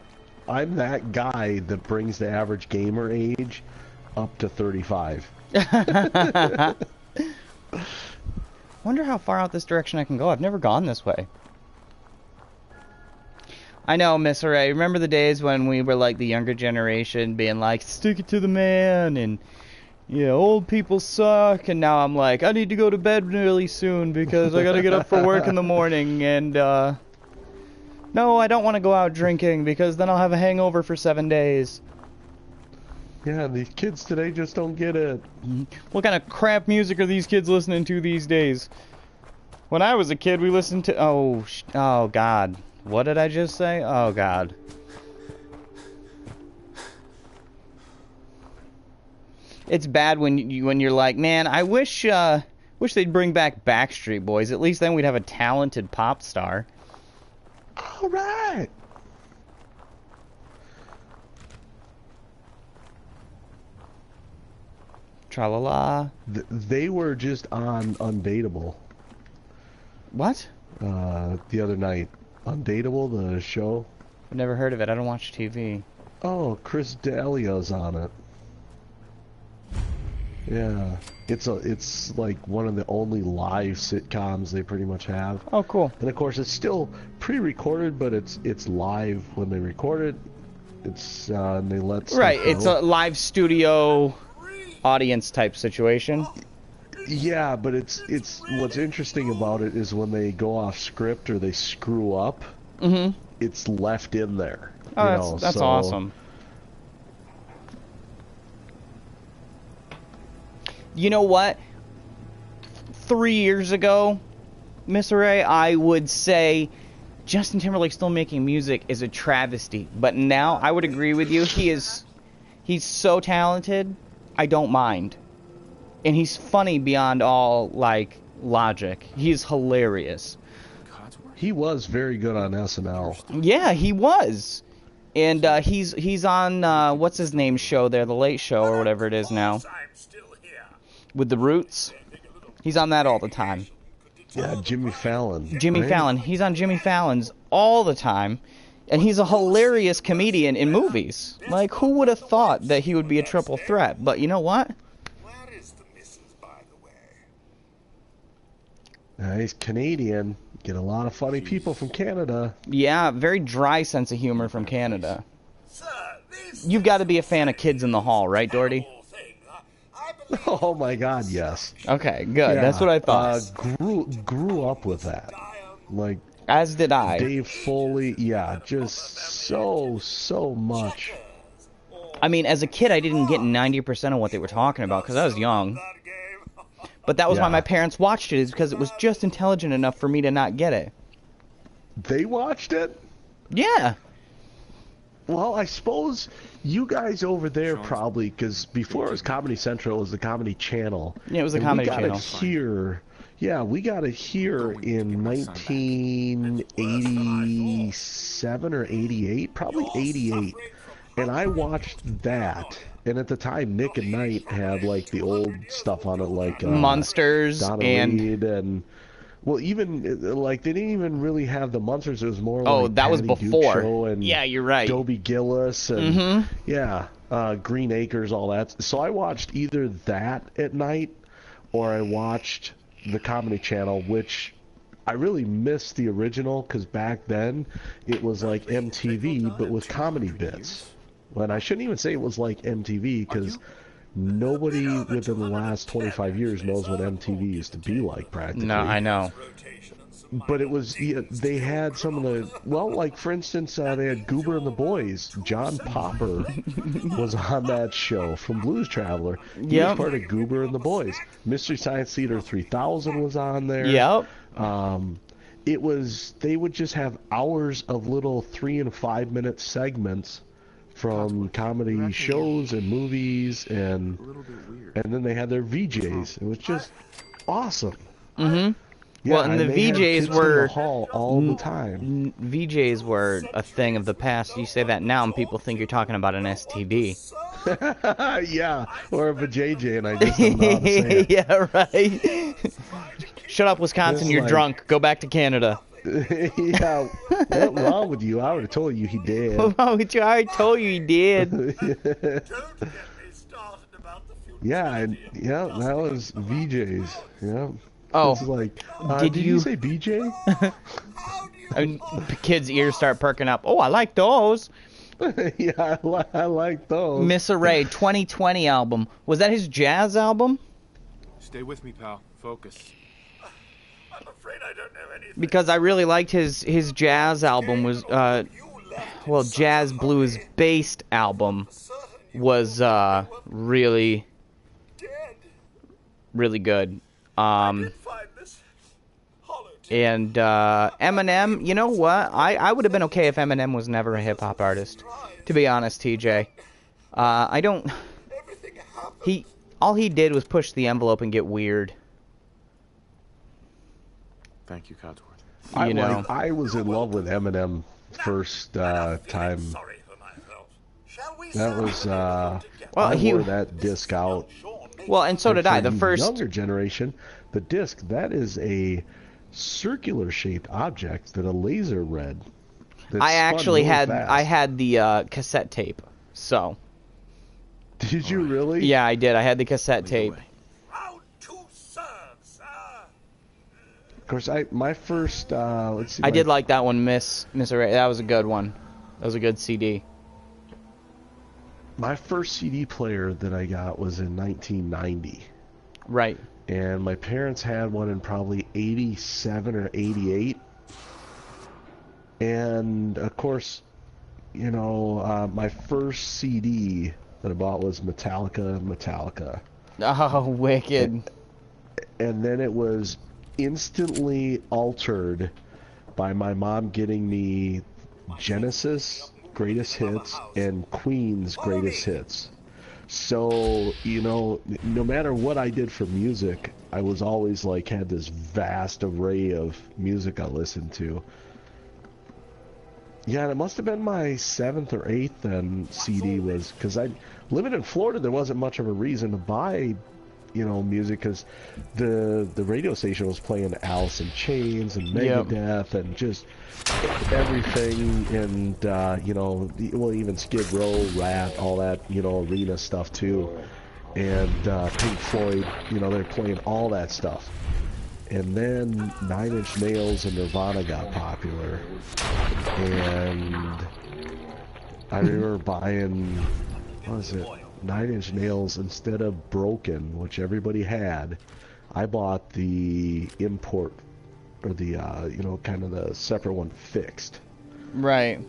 I'm that guy that brings the average gamer age up to 35. Wonder how far out this direction I can go. I've never gone this way. I know, Miss Ray. Remember the days when we were like the younger generation being like, stick it to the man, and yeah, old people suck, and now I'm like, I need to go to bed really soon because I gotta get up for work in the morning, and no, I don't want to go out drinking because then I'll have a hangover for 7 days. Yeah, these kids today just don't get it. What kind of crap music are these kids listening to these days? When I was a kid, we listened to... Oh, God. What did I just say? Oh, God. It's bad when you're like, man, I wish they'd bring back Backstreet Boys. At least then we'd have a talented pop star. All right. Tra-la-la. They were just on Undateable. What? The other night. Undateable, the show. I've never heard of it. I don't watch TV. Oh, Chris D'Elia's on it. Yeah. It's like one of the only live sitcoms they pretty much have. Oh, cool. And of course it's still pre-recorded, but it's live when they record it. It's and they let stuff Right, go. it's a live studio audience type situation. Yeah, but it's what's interesting about it is when they go off script or they screw up, it's left in there. Oh, that's awesome. You know what? 3 years ago, Miss Ray, I would say Justin Timberlake still making music is a travesty. But now, I would agree with you. He's so talented, I don't mind. And he's funny beyond all, like, logic. He's hilarious. He was very good on SNL. Yeah, he was. And he's on, what's his name show there, The Late Show or whatever it is now. With the Roots. He's on that all the time. Yeah, Jimmy Fallon. Jimmy Fallon. He's on Jimmy Fallon's all the time. And he's a hilarious comedian in movies. Like, who would have thought that he would be a triple threat? But you know what? Where is the missus, by the He's Canadian. Get a lot of funny people from Canada. Yeah, very dry sense of humor from Canada. You've got to be a fan of Kids in the Hall, right, Doherty? Oh my God, yes. Okay, good. Yeah, That's what I thought. Grew up with that. Like, as did I. Dave Foley, yeah, just so much. I mean, as a kid, I didn't get 90% of what they were talking about because I was young. But that was why my parents watched it, is because it was just intelligent enough for me to not get it. They watched it? Yeah. Well, I suppose you guys over there probably, because before it was Comedy Central, it was the Comedy Channel. Yeah, it was the Comedy Channel. We got it here in 1987 or 88, probably 88. And I watched that. And at the time, Nick at Night had, like, the old stuff on it, like... Monsters Donna Reed and... Well, even, like, they didn't even really have the Monsters. It was more like that was Patty before. Duke and yeah, you're right. Dobie Gillis and, Green Acres, all that. So I watched either that at night or I watched the Comedy Channel, which I really missed the original because back then it was like MTV, but with comedy bits. And I shouldn't even say it was like MTV because nobody within the last 25 years knows what MTV used to be like, practically. No, I know. But it was, they had some of the, well, like, for instance, they had Goober and the Boys. John Popper was on that show from Blues Traveler. He was part of Goober and the Boys. Mystery Science Theater 3000 was on there. Yep. It was, they would just have hours of little 3 and 5 minute segments from comedy shows and movies, and then they had their VJs. It was just awesome. Mm-hmm. Yeah, well, and the VJs were in the hall all the time. VJs were a thing of the past. You say that now, and people think you're talking about an STD. Yeah, or a vajayjay, and I just don't know how to say it. Yeah, right. Shut up, Wisconsin. It's you're like... drunk. Go back to Canada. Yeah, what's wrong with you? I would have told you he did. What's wrong with you? I already told you he did. Yeah, that was VJs. Yeah. Oh, it's like, did you say BJ? Kids' ears start perking up. Oh, I like those. Yeah, I like those. Miss Array 2020 album. Was that his jazz album? Stay with me, pal. Focus. I'm afraid I don't know anything. Because I really liked his jazz album was jazz blues based album was really good. And Eminem, you know what? I would have been okay if Eminem was never a hip hop artist. To be honest, TJ. All he did was push the envelope and get weird. Thank you, Codsworth. I was in love with Eminem first time. That was I wore that disc out. Well, and so did I. The first younger generation, the disc, that is a circular shaped object that a laser read. I actually had the cassette tape. So. Did you really? Yeah, I did. I had the cassette tape. Of course, my first let's see. I did like that one, Miss Array. That was a good one. That was a good CD. My first CD player that I got was in 1990. Right. And my parents had one in probably 87 or 88. And of course, my first CD that I bought was Metallica. Oh, wicked. And then it was instantly altered by my mom getting me Genesis Greatest Hits and Queen's Greatest Hits. So, no matter what I did for music, I was always had this vast array of music I listened to. Yeah, and it must have been my 7th or 8th then CD was, because living in Florida, there wasn't much of a reason to buy music, because the radio station was playing Alice in Chains and Megadeth and just everything, and even Skid Row, Rat, all that arena stuff too, and Pink Floyd, they're playing all that stuff, And then 9 Inch Nails and Nirvana got popular. And I remember buying, what was it, 9 Inch Nails instead of Broken, which everybody had. I bought the import, or the, you know, kind of the separate one, Fixed. Right.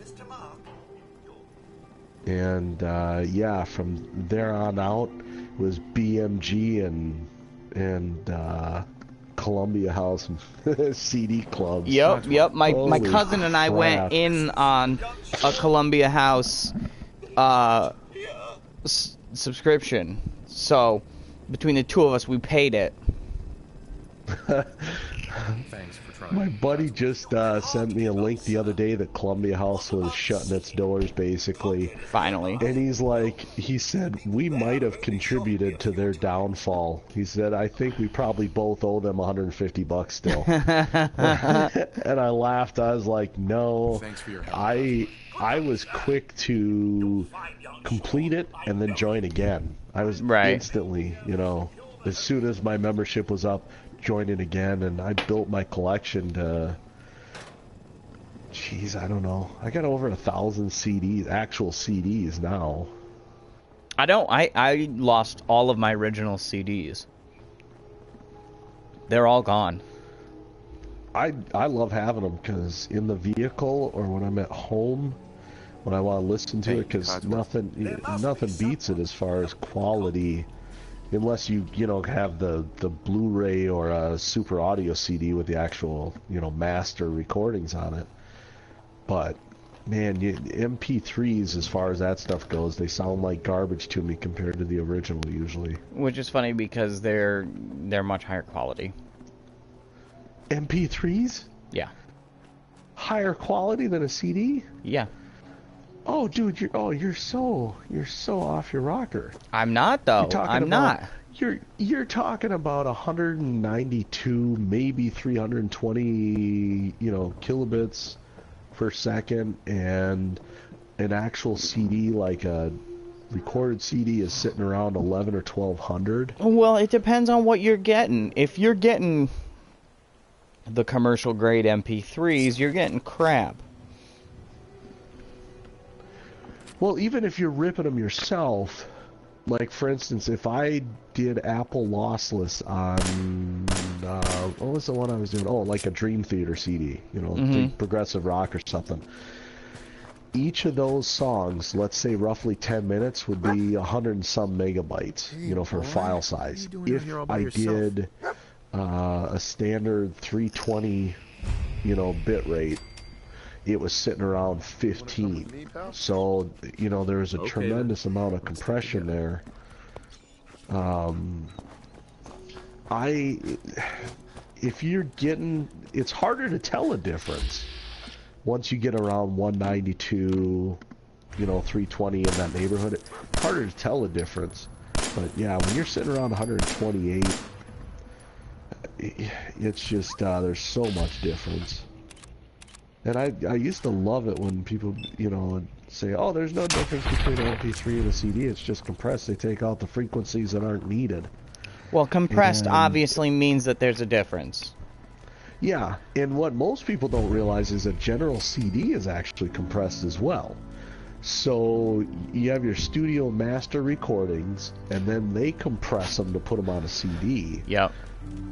And, yeah, from there on out, it was BMG and Columbia House and CD clubs. Yep. My cousin and I crap. went in on a Columbia House subscription. So between the two of us, we paid it. Thanks for trying. My buddy just sent me a link the other day that Columbia House was shutting its doors, basically. Finally. And he said, we might have contributed to their downfall. He said, I think we probably both owe them $150 still. And I laughed. I was like, no. Thanks for your help. I was quick to complete it and then join again. I was instantly, you know, as soon as my membership was up, join it again, and I built my collection to, jeez, I don't know. I got over 1,000 CDs, actual CDs now. I lost all of my original CDs. They're all gone. I love having them because in the vehicle or when I'm at home, when I want to listen to it, because nothing beats it as far as quality. Unless you know, have the Blu-ray or a Super Audio CD with the actual, you know, master recordings on it. But, man, MP3s, as far as that stuff goes, they sound like garbage to me compared to the original, usually. Which is funny because they're much higher quality. MP3s? Yeah. Higher quality than a CD? Yeah. Oh, dude, you're so off your rocker. I'm not, though. I'm not. You're talking about 192, maybe 320, you know, kilobits per second, and an actual CD, like a recorded CD, is sitting around 11 or 1200. Well, it depends on what you're getting. If you're getting the commercial grade MP3s, you're getting crap. Well, even if you're ripping them yourself, like, for instance, if I did Apple Lossless on, what was the one I was doing? Oh, like a Dream Theater CD, you know, progressive rock or something. Each of those songs, let's say roughly 10 minutes, would be 100 and some megabytes, you know, for file size. If I did a standard 320, you know, bit rate, it was sitting around 15. So, you know, there's a tremendous amount of compression there. If you're getting, it's harder to tell a difference once you get around 192, you know, 320 in that neighborhood. It's harder to tell a difference. But yeah, when you're sitting around 128, it's just, there's so much difference. And I used to love it when people, you know, would say, oh, there's no difference between an MP3 and a CD. It's just compressed. They take out the frequencies that aren't needed. Well, compressed obviously means that there's a difference. Yeah, and what most people don't realize is a general CD is actually compressed as well. So you have your studio master recordings, and then they compress them to put them on a CD. Yep.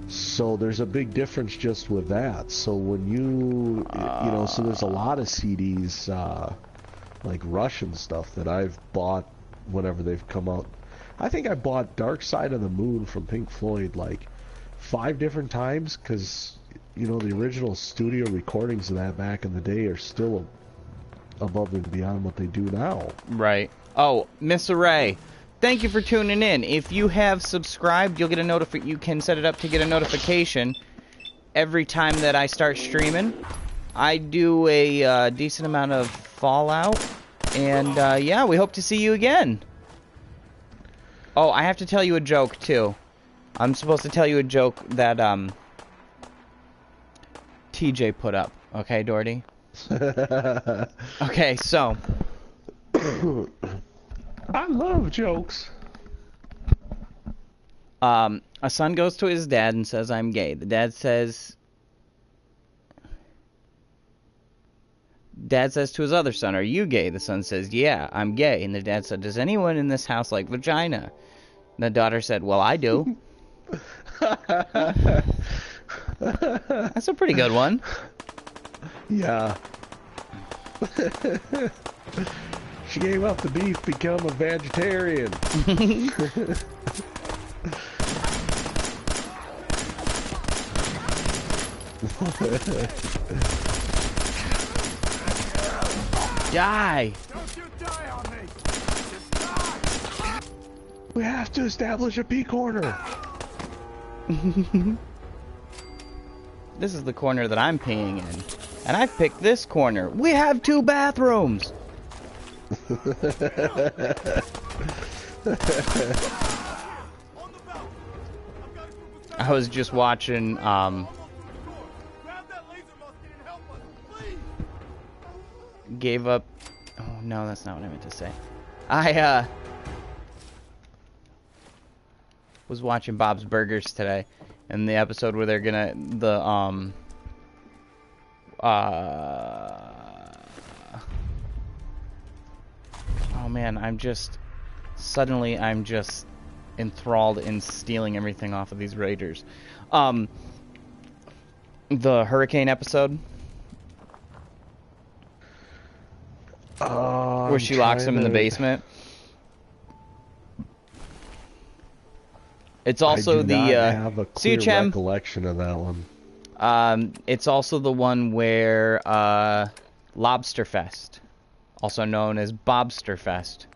So there's a big difference just with that. So when you know, so there's a lot of CDs, like Russian stuff that I've bought whenever they've come out. I think I bought Dark Side of the Moon from Pink Floyd like 5 different times because, you know, the original studio recordings of that back in the day are still above and beyond what they do now. Right. Oh, Miss Array, thank you for tuning in. If you have subscribed, you'll get a you can set it up to get a notification every time that I start streaming. I do a decent amount of Fallout, and yeah, we hope to see you again. Oh, I have to tell you a joke too. I'm supposed to tell you a joke that TJ put up. Okay, Doherty? Okay, so I love jokes. A son goes to his dad and says, I'm gay. The dad says to his other son, are you gay? The son says, yeah, I'm gay. And the dad said, does anyone in this house like vagina? And the daughter said, well, I do. That's a pretty good one. Yeah. She gave up the beef, become a vegetarian. Die! Don't you die on me! Just die! We have to establish a pee corner. This is the corner that I'm peeing in. And I've picked this corner. We have 2 bathrooms! I was just watching, gave up... Oh, no, that's not what I meant to say. I, was watching Bob's Burgers today. And the episode where they're gonna... Oh man, I'm just enthralled in stealing everything off of these raiders. The hurricane episode where she locks him in the basement. It's also I do not have a clear recollection of that one. It's also the one where Lobster Fest, also known as Bobster Fest.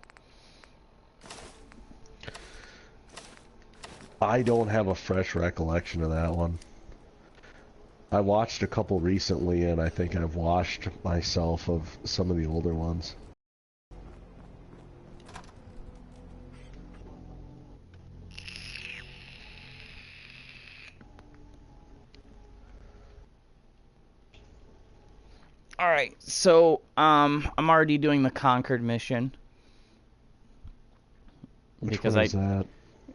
I don't have a fresh recollection of that one. I watched a couple recently, and I think I've watched myself of some of the older ones. Alright, so, I'm already doing the Concord mission. Which because one is that?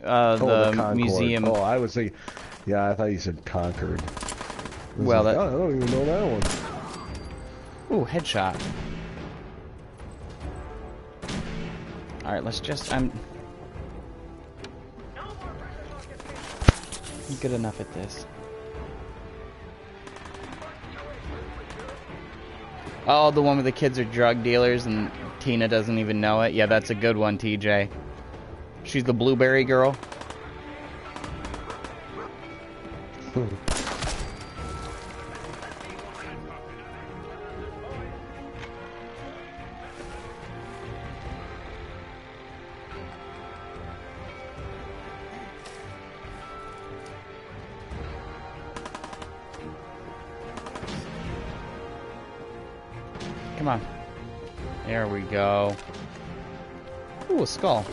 The Concord. museum. Oh, I was thinking... Yeah, I thought you said Concord. Well, like, I don't even know that one. Ooh, headshot. Alright, let's just... I'm good enough at this. Oh, the one where the kids are drug dealers and Tina doesn't even know it? Yeah, that's a good one, TJ. She's the blueberry girl. Come on. There we go. Ooh, a skull.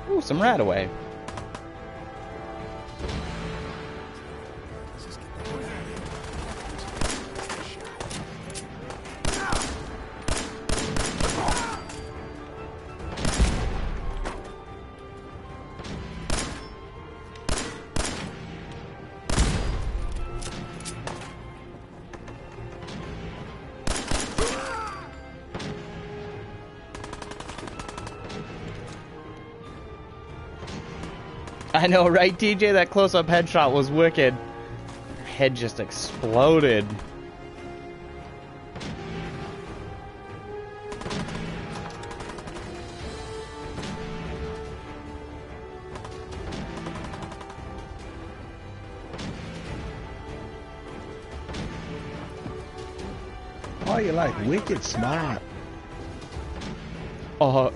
Ooh, some rat away. I know, right, TJ? That close-up headshot was wicked. Her head just exploded. Oh, you're like wicked smart.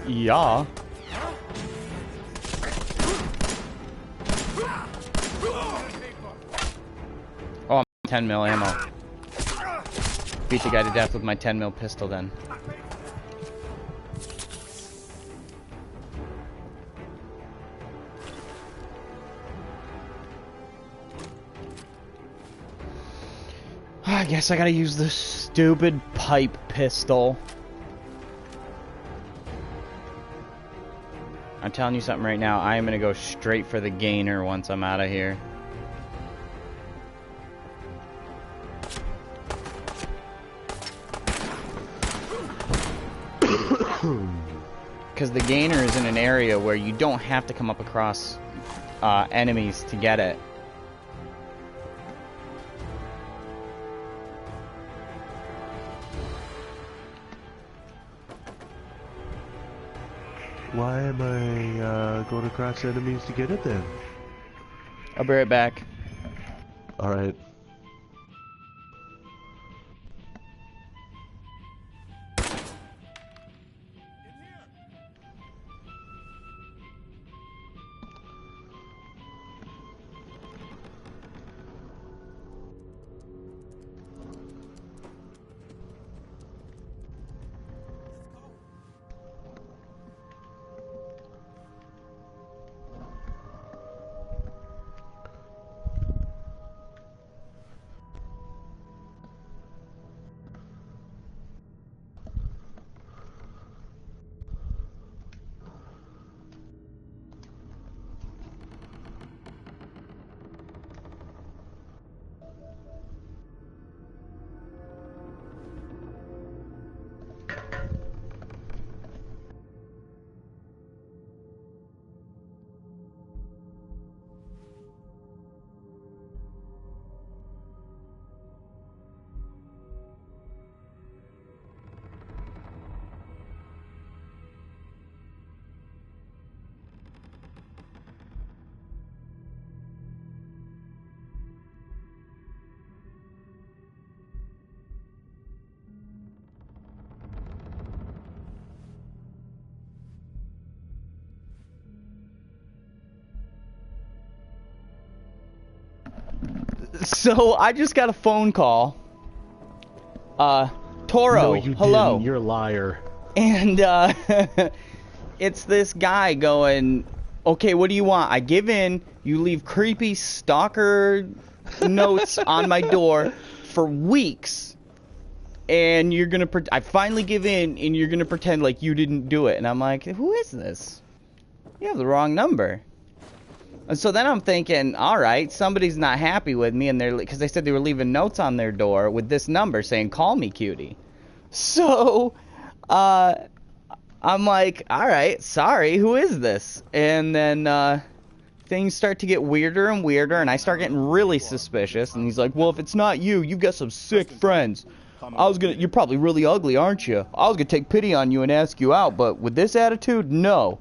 Yeah. Oh, I'm 10 mil ammo. Beat the guy to death with my 10 mil pistol then. I guess I gotta use this stupid pipe pistol. I'm telling you something right now. I am gonna go straight for the gainer once I'm out of here. Because the gainer is in an area where you don't have to come up across enemies to get it. Why am I going across enemies to get it then? I'll be right back. Alright. So I just got a phone call. Toro, No, you hello. didn't. You're a liar. And it's this guy going, okay, what do you want? I give in. You leave creepy stalker notes on my door for weeks. And you're going to, I finally give in, and you're going to pretend like you didn't do it. And I'm like, who is this? You have the wrong number. And so then I'm thinking, all right, somebody's not happy with me, and because they said they were leaving notes on their door with this number saying, call me, cutie. So, I'm like, all right, sorry, who is this? And then, things start to get weirder and weirder, and I start getting really suspicious, and he's like, well, if it's not you, you've got some sick friends. You're probably really ugly, aren't you? I was gonna take pity on you and ask you out, but with this attitude, no.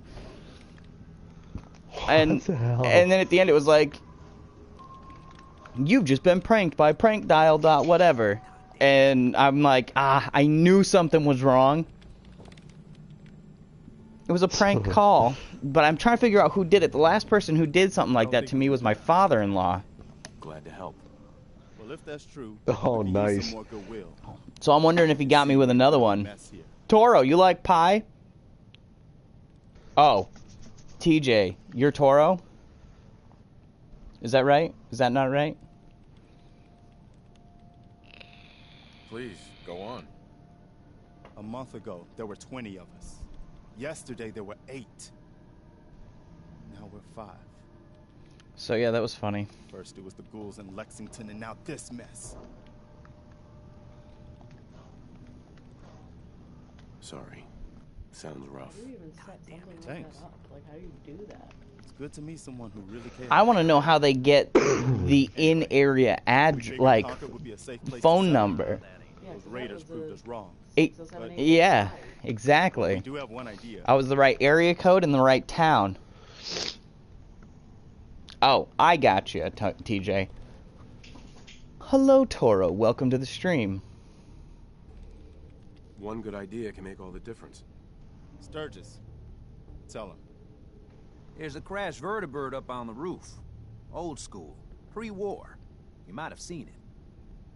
And then at the end it was like, you've just been pranked by prankdial. Whatever. And I'm like, I knew something was wrong. It was a prank call, but I'm trying to figure out who did it. The last person who did something like that to me was my father-in-law. Glad to help. Well, if that's true, oh, nice. So I'm wondering if he got me with another one. Toro, you like pie? Oh. TJ, you're Toro? Is that right? Is that not right? Please, go on. A month ago, there were 20 of us. Yesterday, there were 8. Now we're 5. So yeah, that was funny. First it was the ghouls in Lexington, and now this mess. Sorry. Sounds rough. Thanks. Like, how do you do that? It's good to meet someone who really cares. I want to know how they get the in-area like phone number. Those raiders proved us wrong. Yeah, exactly. We do have one idea. I was the right area code in the right town. Oh, I got you, TJ. Hello, Toro. Welcome to the stream. One good idea can make all the difference. Sturgis, tell him. There's a crashed vertibird up on the roof. Old school. Pre-war. You might have seen it.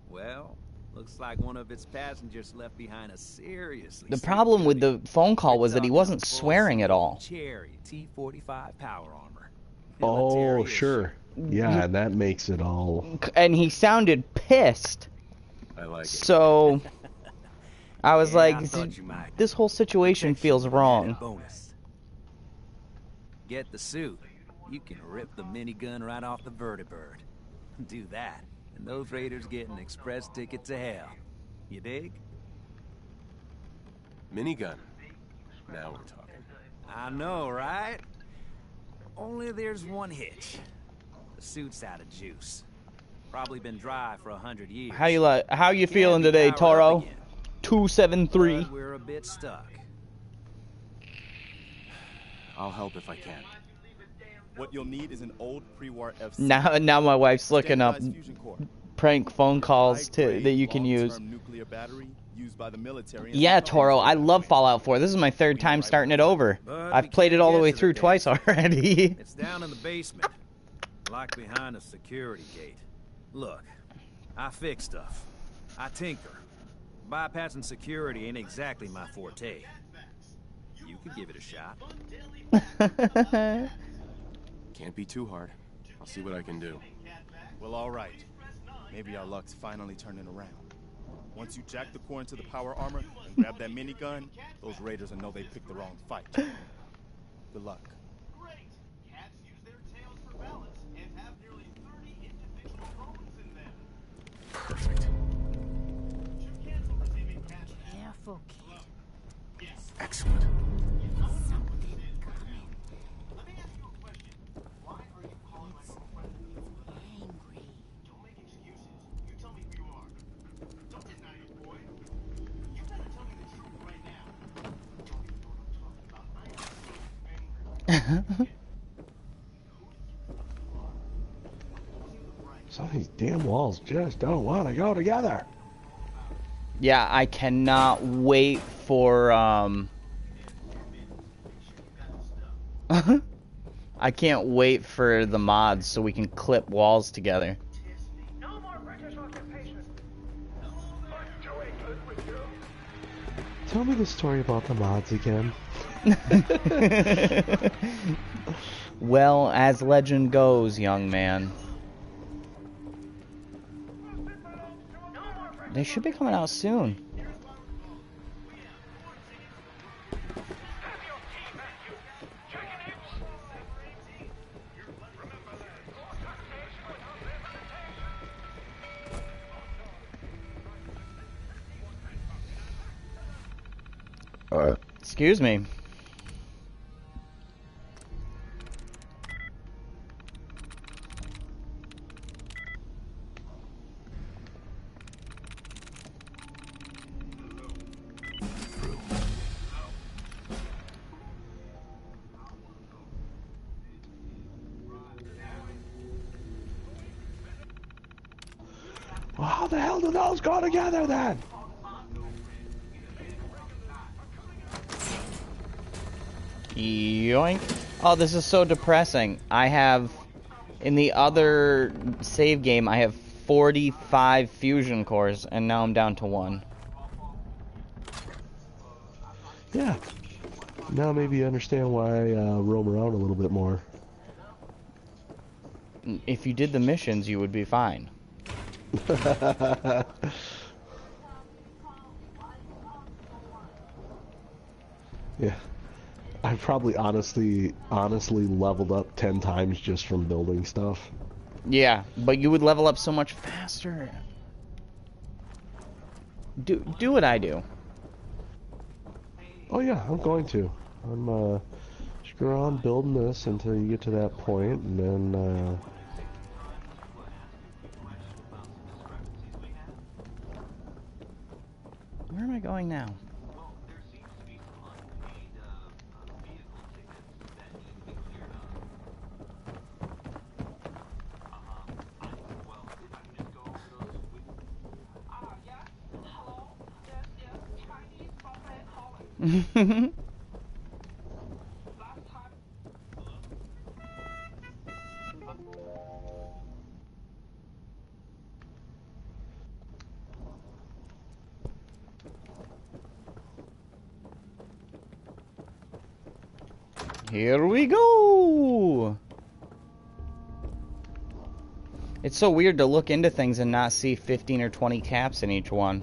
Well, looks like one of its passengers left behind a seriously... The problem with the phone call was that he wasn't swearing at all. Cherry T-45 power armor. Oh, sure. Yeah, that makes it all... And he sounded pissed. I like it. So... I was like, this whole situation feels wrong. Get the suit. You can rip the minigun right off the vertibird. Do that, and those raiders get an express ticket to hell. You dig? Minigun. Now we're talking. I know, right? Only there's one hitch. The suit's out of juice. Probably been dry for 100 years. How you feeling today, Toro? 273. But we're a bit stuck. I'll help if I can. What you'll need is an old pre-war FC. Now my wife's looking up prank phone calls that you can use. Nuclear battery used by the military. Yeah, Toro, I love Fallout 4. This is my third time starting it over. I've played it all the way through twice already. It's down in the basement, like behind a security gate. Look, I fix stuff. I tinker. Bypassing security ain't exactly my forte. You could give it a shot. Can't be too hard. I'll see what I can do. Well, all right. Maybe our luck's finally turning around. Once you jack the core into the power armor and grab that minigun, those raiders will know they picked the wrong fight. Good luck. Perfect. Careful, kid. Excellent. Some of these damn walls just don't want to go together. Yeah, I cannot wait for I can't wait for the mods so we can clip walls together. Tell me the story about the mods again. Well, as legend goes, young man. They should be coming out soon. Excuse me. Well, how the hell do those go together then? Yoink. Oh, this is so depressing. I have, in the other save game, I have 45 fusion cores, and now I'm down to 1. Yeah. Now maybe you understand why I roam around a little bit more. If you did the missions, you would be fine. Yeah. I've probably honestly leveled up 10 times just from building stuff. Yeah, but you would level up so much faster. Do what I do. Oh yeah, I'm going to. I'm screw on building this until you get to that point, and then where am I going now? Here we go! It's so weird to look into things and not see 15 or 20 caps in each one.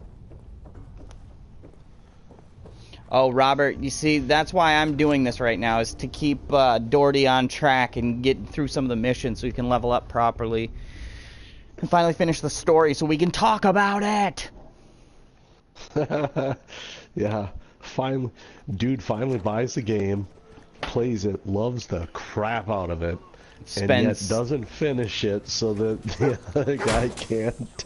Oh, Robert, you see, that's why I'm doing this right now, is to keep Doherty on track and get through some of the missions so he can level up properly. And finally finish the story so we can talk about it! Yeah, finally buys the game, plays it, loves the crap out of it, and yet doesn't finish it so that the other guy can't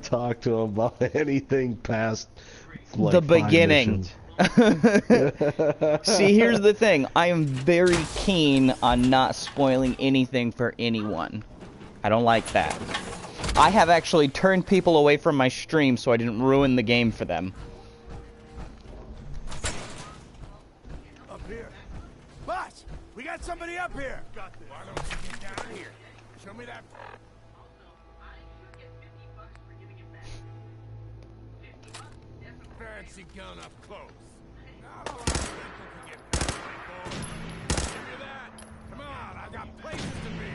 talk to him about anything past like the beginning. See, here's the thing. I am very keen on not spoiling anything for anyone. I don't like that. I have actually turned people away from my stream so I didn't ruin the game for them. Up here. Boss, we got somebody up here. Got this. Why don't you get down here? Show me that. Fancy gun up close. Not a lot of people can get past my boy. Give me that. Come on, I got places to be.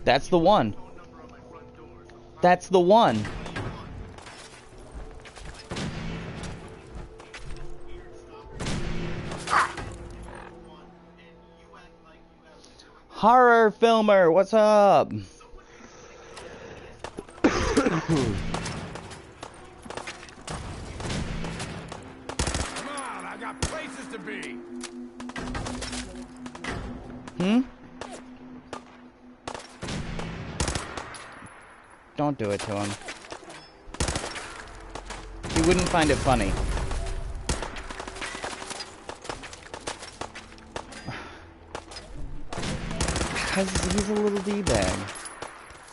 That's the one. That's the one. Horror filmer, what's up? Come on, I got places to be. Don't do it to him. He wouldn't find it funny. Because he's a little D-bag.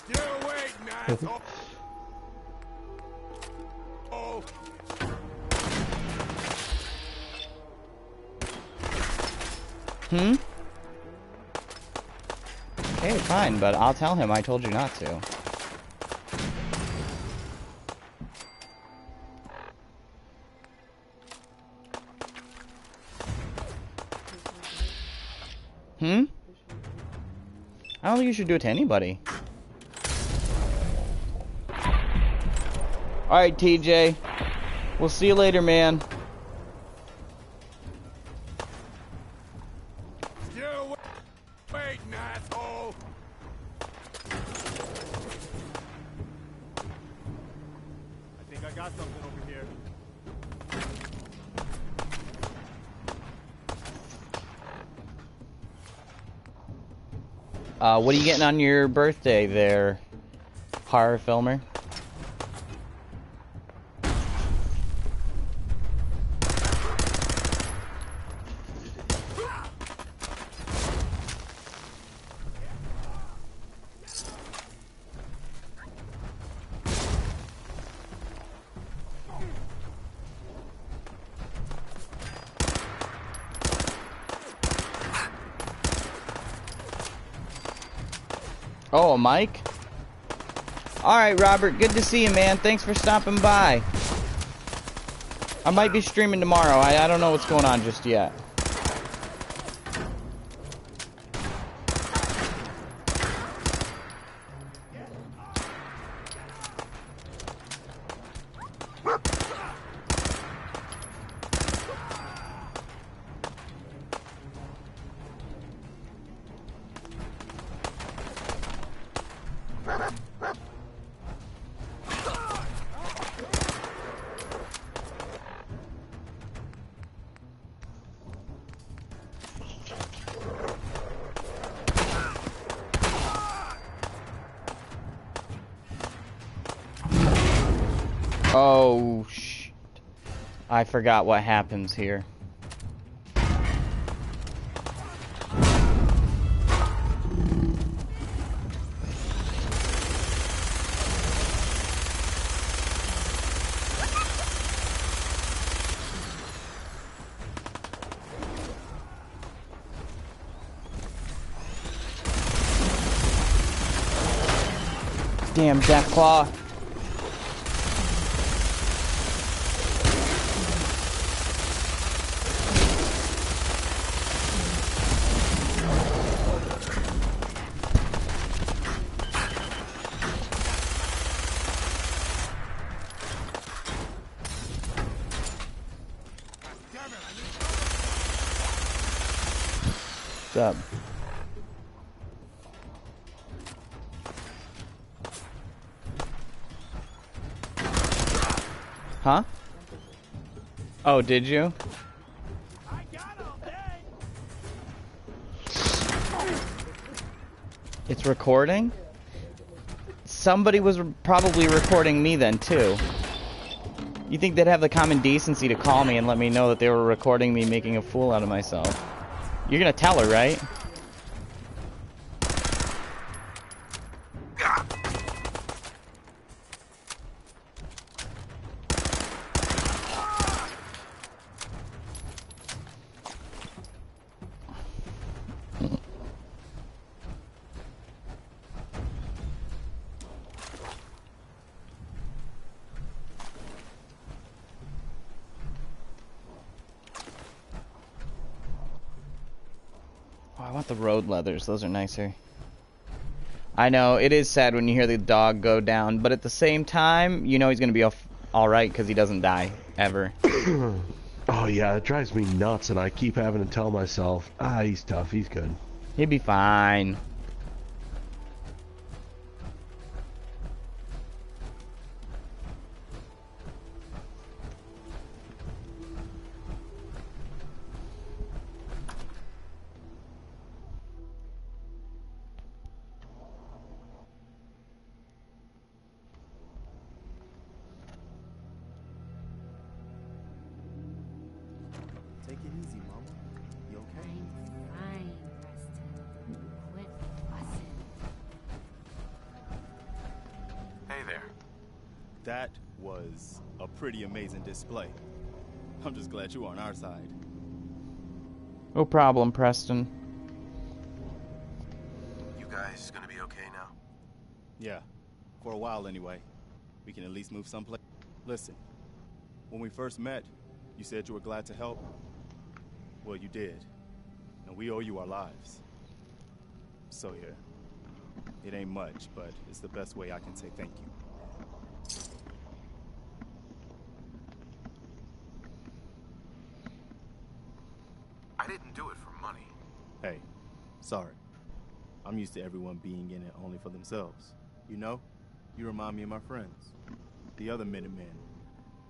Still waiting, asshole. Okay, fine, but I'll tell him I told you not to. I don't think you should do it to anybody. Alright, TJ. We'll see you later, man. Still waiting, asshole. I think I got something over here. What are you getting on your birthday there, horror filmer? Oh, Mike? Alright, Robert, good to see you, man. Thanks for stopping by. I might be streaming tomorrow. I don't know what's going on just yet. Oh, shit. I forgot what happens here. Damn, Deathclaw. What's up? Huh? Oh, did you? It's recording? Somebody was probably recording me then, too. You think they'd have the common decency to call me and let me know that they were recording me making a fool out of myself? You're gonna tell her, right? I want the road leathers. Those are nicer. I know, it is sad when you hear the dog go down, but at the same time, you know he's going to be alright because he doesn't die, ever. Oh yeah, it drives me nuts, and I keep having to tell myself, he's tough, he's good. He'll be fine. Take it easy, Mama. You okay? I'm fine, Preston. Quit fussing. Hey there. That was a pretty amazing display. I'm just glad you're on our side. No problem, Preston. You guys gonna be okay now? Yeah, for a while anyway. We can at least move someplace. Listen, when we first met, you said you were glad to help. Well, you did. And we owe you our lives. So here. It ain't much, but it's the best way I can say thank you. I didn't do it for money. Hey, sorry. I'm used to everyone being in it only for themselves. You know, you remind me of my friends. The other Minutemen.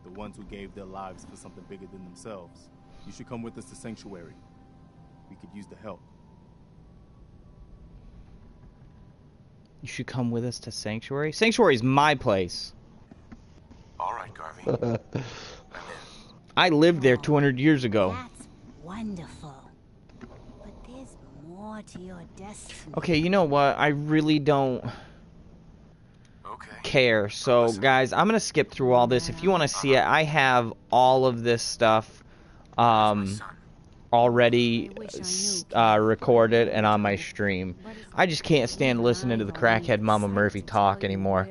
The ones who gave their lives for something bigger than themselves. You should come with us to Sanctuary. We could use the help. You should come with us to Sanctuary? Sanctuary's my place. All right, Garvey. I lived there 200 years ago. That's wonderful. But there's more to your destiny. Okay, you know what? I really don't care. So, guys, I'm going to skip through all this. If you want to see it, I have all of this stuff already recorded and on my stream. I just can't stand listening to the crackhead Mama Murphy talk anymore.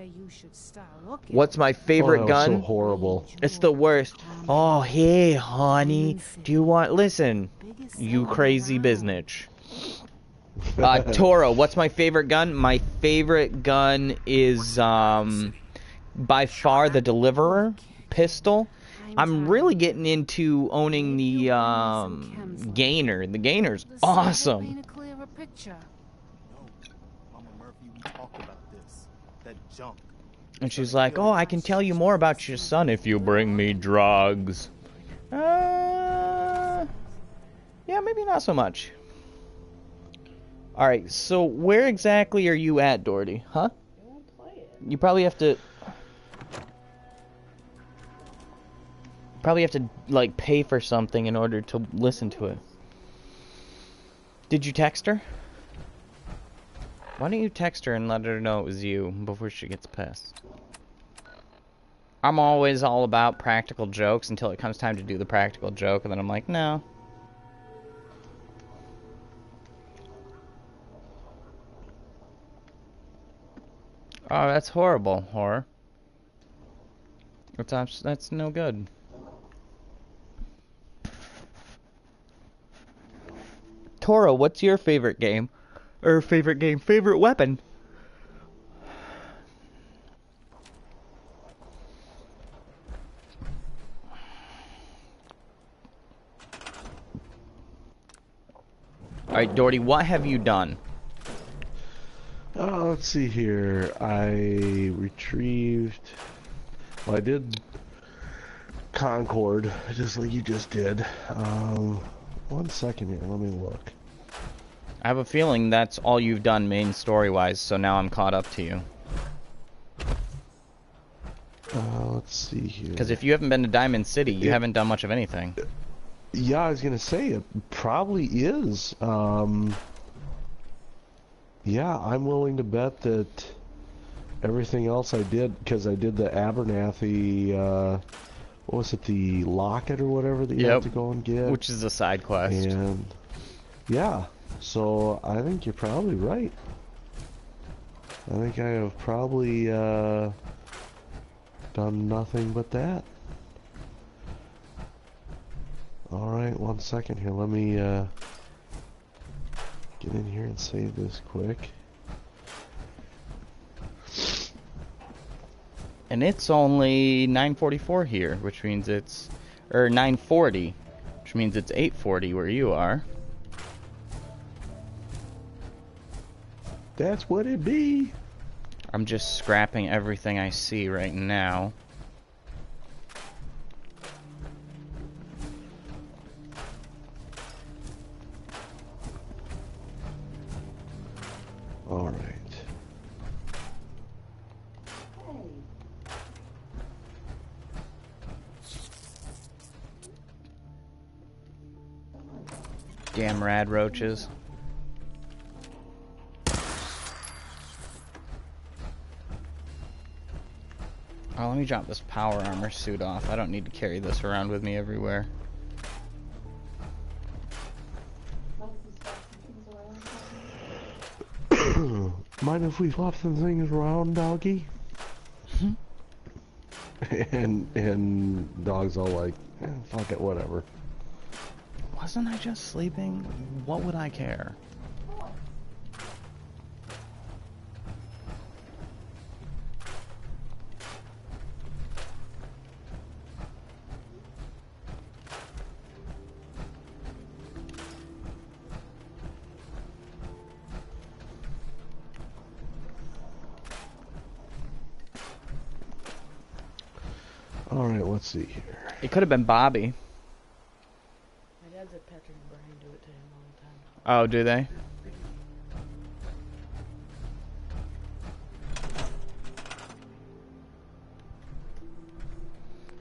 What's my favorite gun? So horrible. It's the worst. Oh, hey, honey. Do you want... Listen, you crazy biznitch. Toro, what's my favorite gun? My favorite gun is, by far the Deliverer pistol. I'm really getting into owning the, Gainer. The Gainer's awesome. Mama Murphy, we talked about this. That junk. And she's like, oh, I can tell you more about your son if you bring me drugs. Yeah, maybe not so much. Alright, so where exactly are you at, Doherty? Huh? You probably have to... like, pay for something in order to listen to it. Did you text her? Why don't you text her and let her know it was you before she gets pissed? I'm always all about practical jokes until it comes time to do the practical joke, and then I'm like, no. Oh, that's horrible, Horror. That's no good. Toro, what's your favorite game? Or favorite weapon? Alright, Doherty, what have you done? Let's see here. I retrieved... Well, I did Concord, just like you just did. 1 second here, let me look. I have a feeling that's all you've done main story-wise, so now I'm caught up to you. Let's see here. Because if you haven't been to Diamond City, you haven't done much of anything. Yeah, I was gonna say, it probably is. Yeah, I'm willing to bet that everything else I did, because I did the Abernathy, what was it, the locket or whatever that you have to go and get? Which is a side quest. And, yeah, so I think you're probably right. I think I have probably, done nothing but that. Alright, 1 second here, let me, get in here and save this quick. And it's only 9:44 here, which means it's... Or 9:40, which means it's 8:40 where you are. That's what it be. I'm just scrapping everything I see right now. All right. Damn rad roaches. Oh, let me drop this power armor suit off. I don't need to carry this around with me everywhere. Mind if we flop some things around, doggy? and dog's all like, fuck it, whatever. Wasn't I just sleeping? What would I care? Alright, let's see here. It could have been Bobby. My dad said Patrick and Brian do it to him all the time. Oh, do they?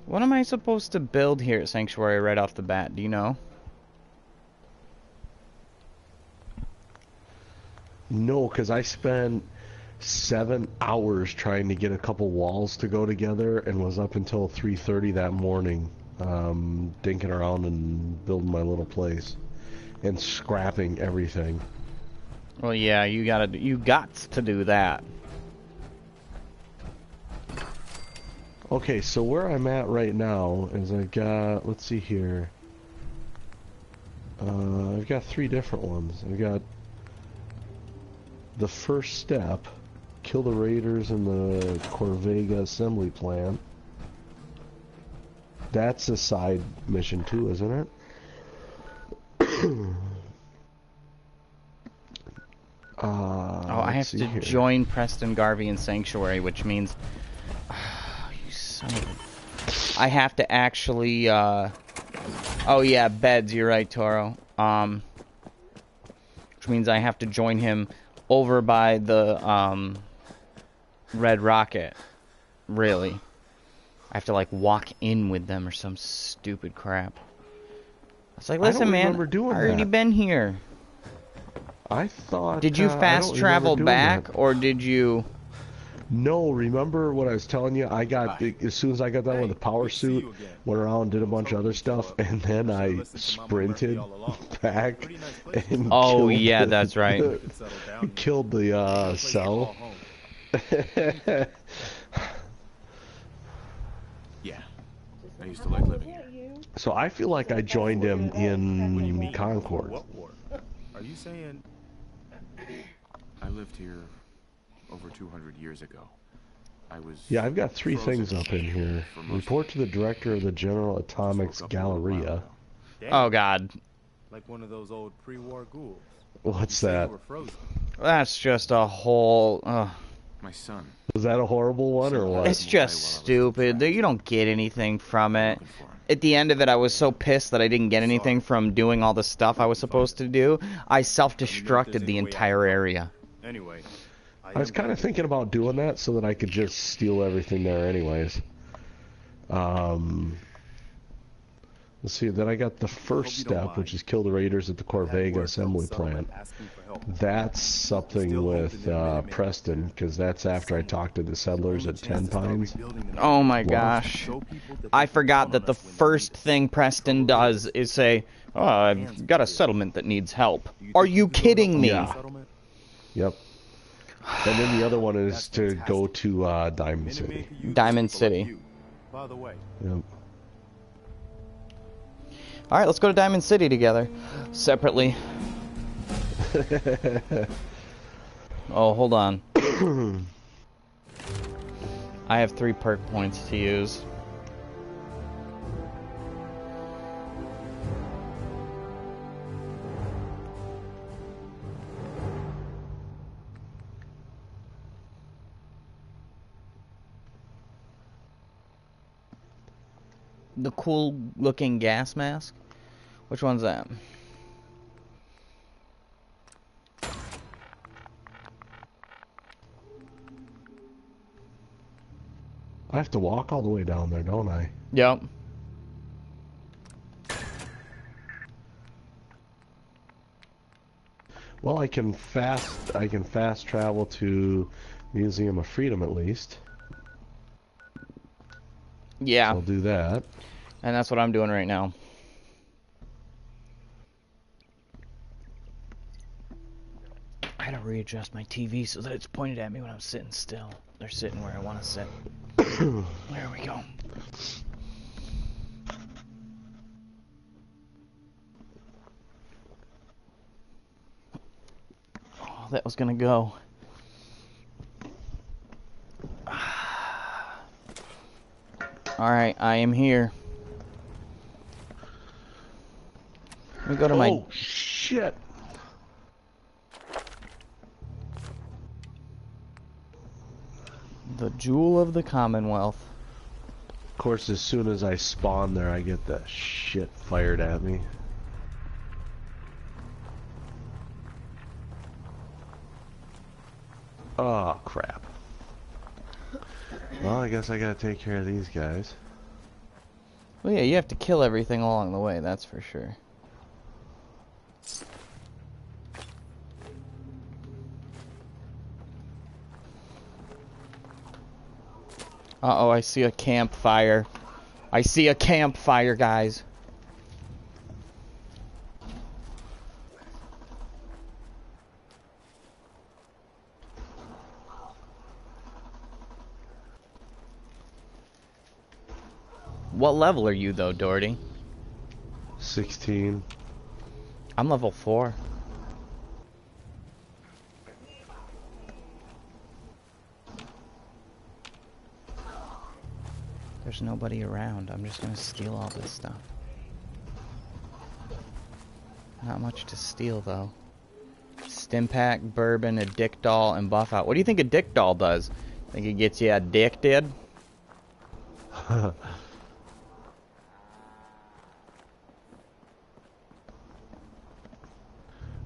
What am I supposed to build here at Sanctuary right off the bat? Do you know? No, because I spent 7 hours trying to get a couple walls to go together and was up until 3:30 that morning, dinking around and building my little place and scrapping everything. Well, yeah, you got to do that. Okay, so where I'm at right now is I got, let's see here, I've got 3 different ones. I've got the first step, kill the raiders in the Corvega assembly plant. That's a side mission too, isn't it? Oh, I have to join Preston Garvey in Sanctuary, which means... you son of a... I have to actually, Oh yeah, beds, you're right, Toro. Which means I have to join him over by the, Red Rocket. Really. I have to, like, walk in with them or some stupid crap. It's like, listen, man, I already been here. I thought... Did you fast travel back, or did you... No, remember what I was telling you? I got, as soon as I got done with the power suit, went around, did a bunch of other stuff, and then I sprinted back and that's right. Killed the, cell. Yeah, I used to like living here. So I feel like I joined him in Concord. What war? Are you saying... I lived here over 200 years ago. Yeah, I've got 3 things up in here. Report to the director of the General Atomics Galleria. Oh, God. Like one of those old pre-war ghouls. What's that? That's just a whole... My son. Was that a horrible one or what? It's just stupid. You don't get anything from it. At the end of it, I was so pissed that I didn't get anything from doing all the stuff I was supposed to do. I self-destructed the entire area. Anyway, I was kind of thinking about doing that so that I could just steal everything there anyways. Let's see, then I got the first step, which is kill the raiders at the Corvega assembly plant. That's something with Preston, because that's after I talked to the settlers at 10 Pines. Oh my gosh. I forgot that the first thing Preston does is say, oh, I've got a settlement that needs help. Are you kidding me? Yeah. Yep. And then the other one is to go to Diamond City. Diamond City. By the way. Yep. Alright, let's go to Diamond City together. Separately. Oh, hold on. I have 3 perk points to use. The cool looking gas mask? Which one's that? I have to walk all the way down there, don't I? Yep. Well, I can fast travel to Museum of Freedom at least. Yeah. I'll do that. And that's what I'm doing right now. I had to readjust my TV so that it's pointed at me when I'm sitting still. They're sitting where I want to sit. There we go. Oh, that was gonna go. Alright, I am here. Let me go to my... Oh, shit! The Jewel of the Commonwealth. Of course, as soon as I spawn there, I get that shit fired at me. Oh, crap. Well, I guess I gotta take care of these guys. Well, yeah, you have to kill everything along the way, that's for sure. Uh-oh, I see a campfire. I see a campfire, guys. What level are you, though, Doherty? 16. I'm level 4. There's nobody around. I'm just gonna steal all this stuff. Not much to steal, though. Stimpack, bourbon, a dick doll, and buff out. What do you think a dick doll does? Think it gets you addicted?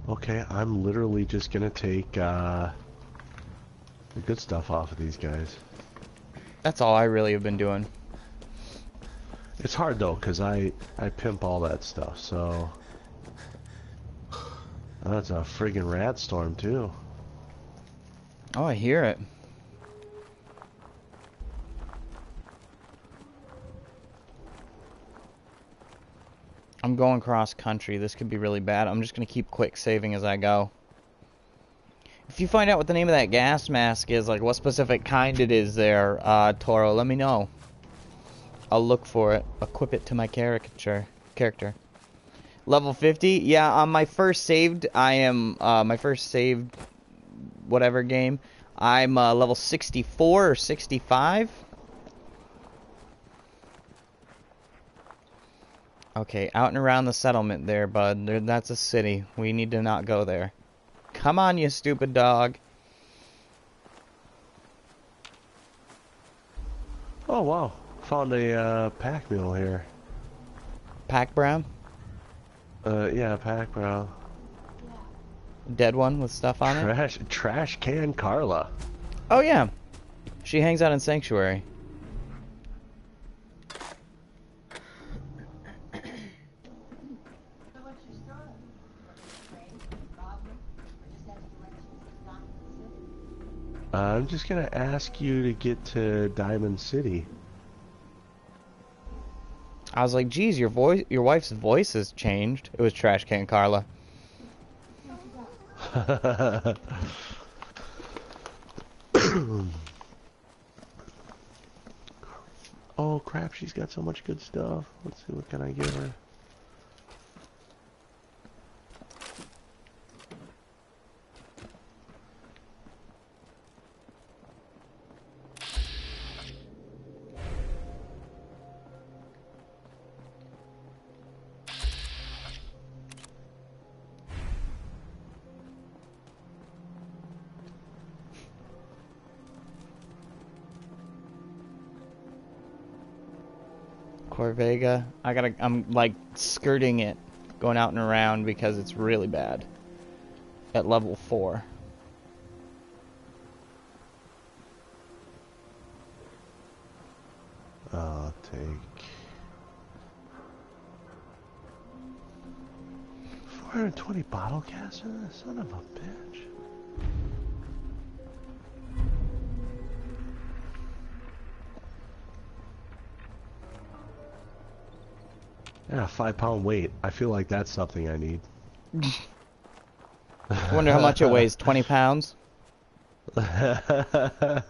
Okay, I'm literally just gonna take the good stuff off of these guys. That's all I really have been doing. It's hard though, cause I pimp all that stuff. So that's a friggin' rat storm too. Oh, I hear it. I'm going cross country. This could be really bad. I'm just going to keep quick saving as I go. If you find out what the name of that gas mask is, like what specific kind it is there, Toro, let me know. I'll look for it. Equip it to my character. Level 50? Yeah, on my first saved, I am, my first saved whatever game, I'm level 64 or 65. Okay, out and around the settlement there, bud. That's a city. We need to not go there. Come on, you stupid dog. Oh, wow. Found a pack mule here. Pack brown? Yeah, pack brown. Dead one with stuff on it? Trash can Carla. Oh, yeah. She hangs out in Sanctuary. I'm just gonna ask you to get to Diamond City. I was like, geez, your wife's voice has changed. It was Trash Can Carla. Oh crap, she's got so much good stuff. Let's see, what can I give her? Corvega. I'm like skirting it, going out and around because it's really bad. At level 4. I'll take 420 bottle casts in this, son of a bitch. Yeah, 5-pound weight. I feel like that's something I need. I wonder how much it weighs. 20 pounds? The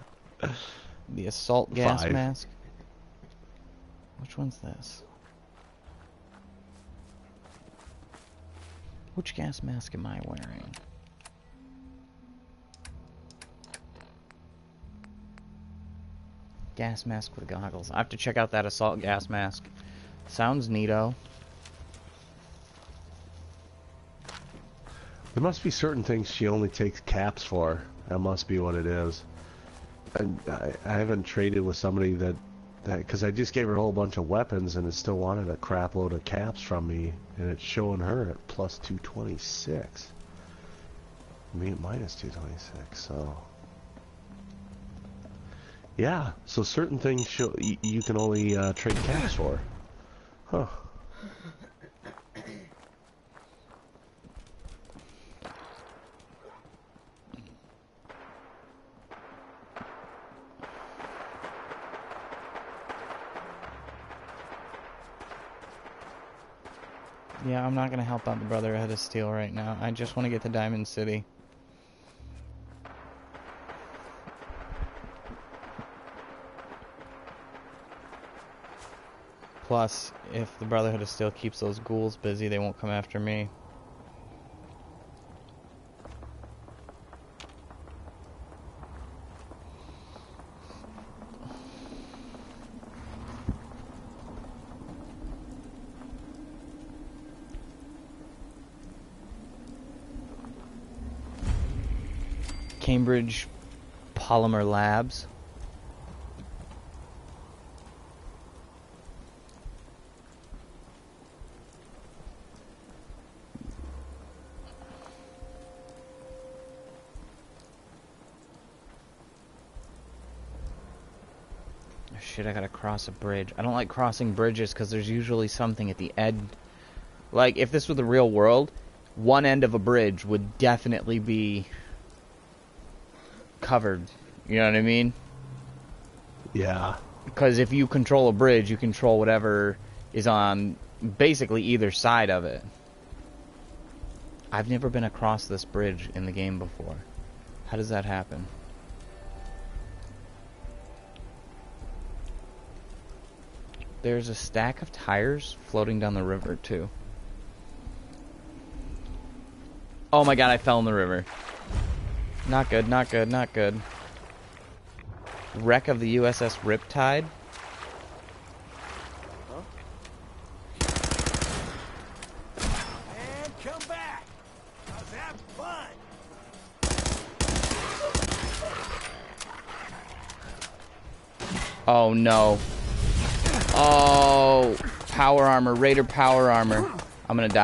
assault gas 5. mask. Which one's this? Which gas mask am I wearing? Gas mask with goggles. I have to check out that assault gas mask. Sounds neato. There must be certain things she only takes caps for. That must be what it is. And I haven't traded with somebody that because I just gave her a whole bunch of weapons and it still wanted a crap load of caps from me, and it's showing her at plus 226. Me at minus 226. So yeah, so certain things you can only trade caps for. Huh. Yeah, I'm not gonna help out the Brotherhood of Steel right now. I just want to get to Diamond City. Plus, if the Brotherhood of Steel keeps those ghouls busy, they won't come after me. Cambridge Polymer Labs. Shit, I gotta cross a bridge. I don't like crossing bridges because there's usually something at the end. Like, if this were the real world, one end of a bridge would definitely be covered. You know what I mean? Yeah. Because if you control a bridge, you control whatever is on basically either side of it. I've never been across this bridge in the game before. How does that happen? There's a stack of tires floating down the river, too. Oh my god, I fell in the river. Not good, not good, not good. Wreck of the USS Riptide. Oh no. Oh, power armor, Raider power armor. I'm gonna die.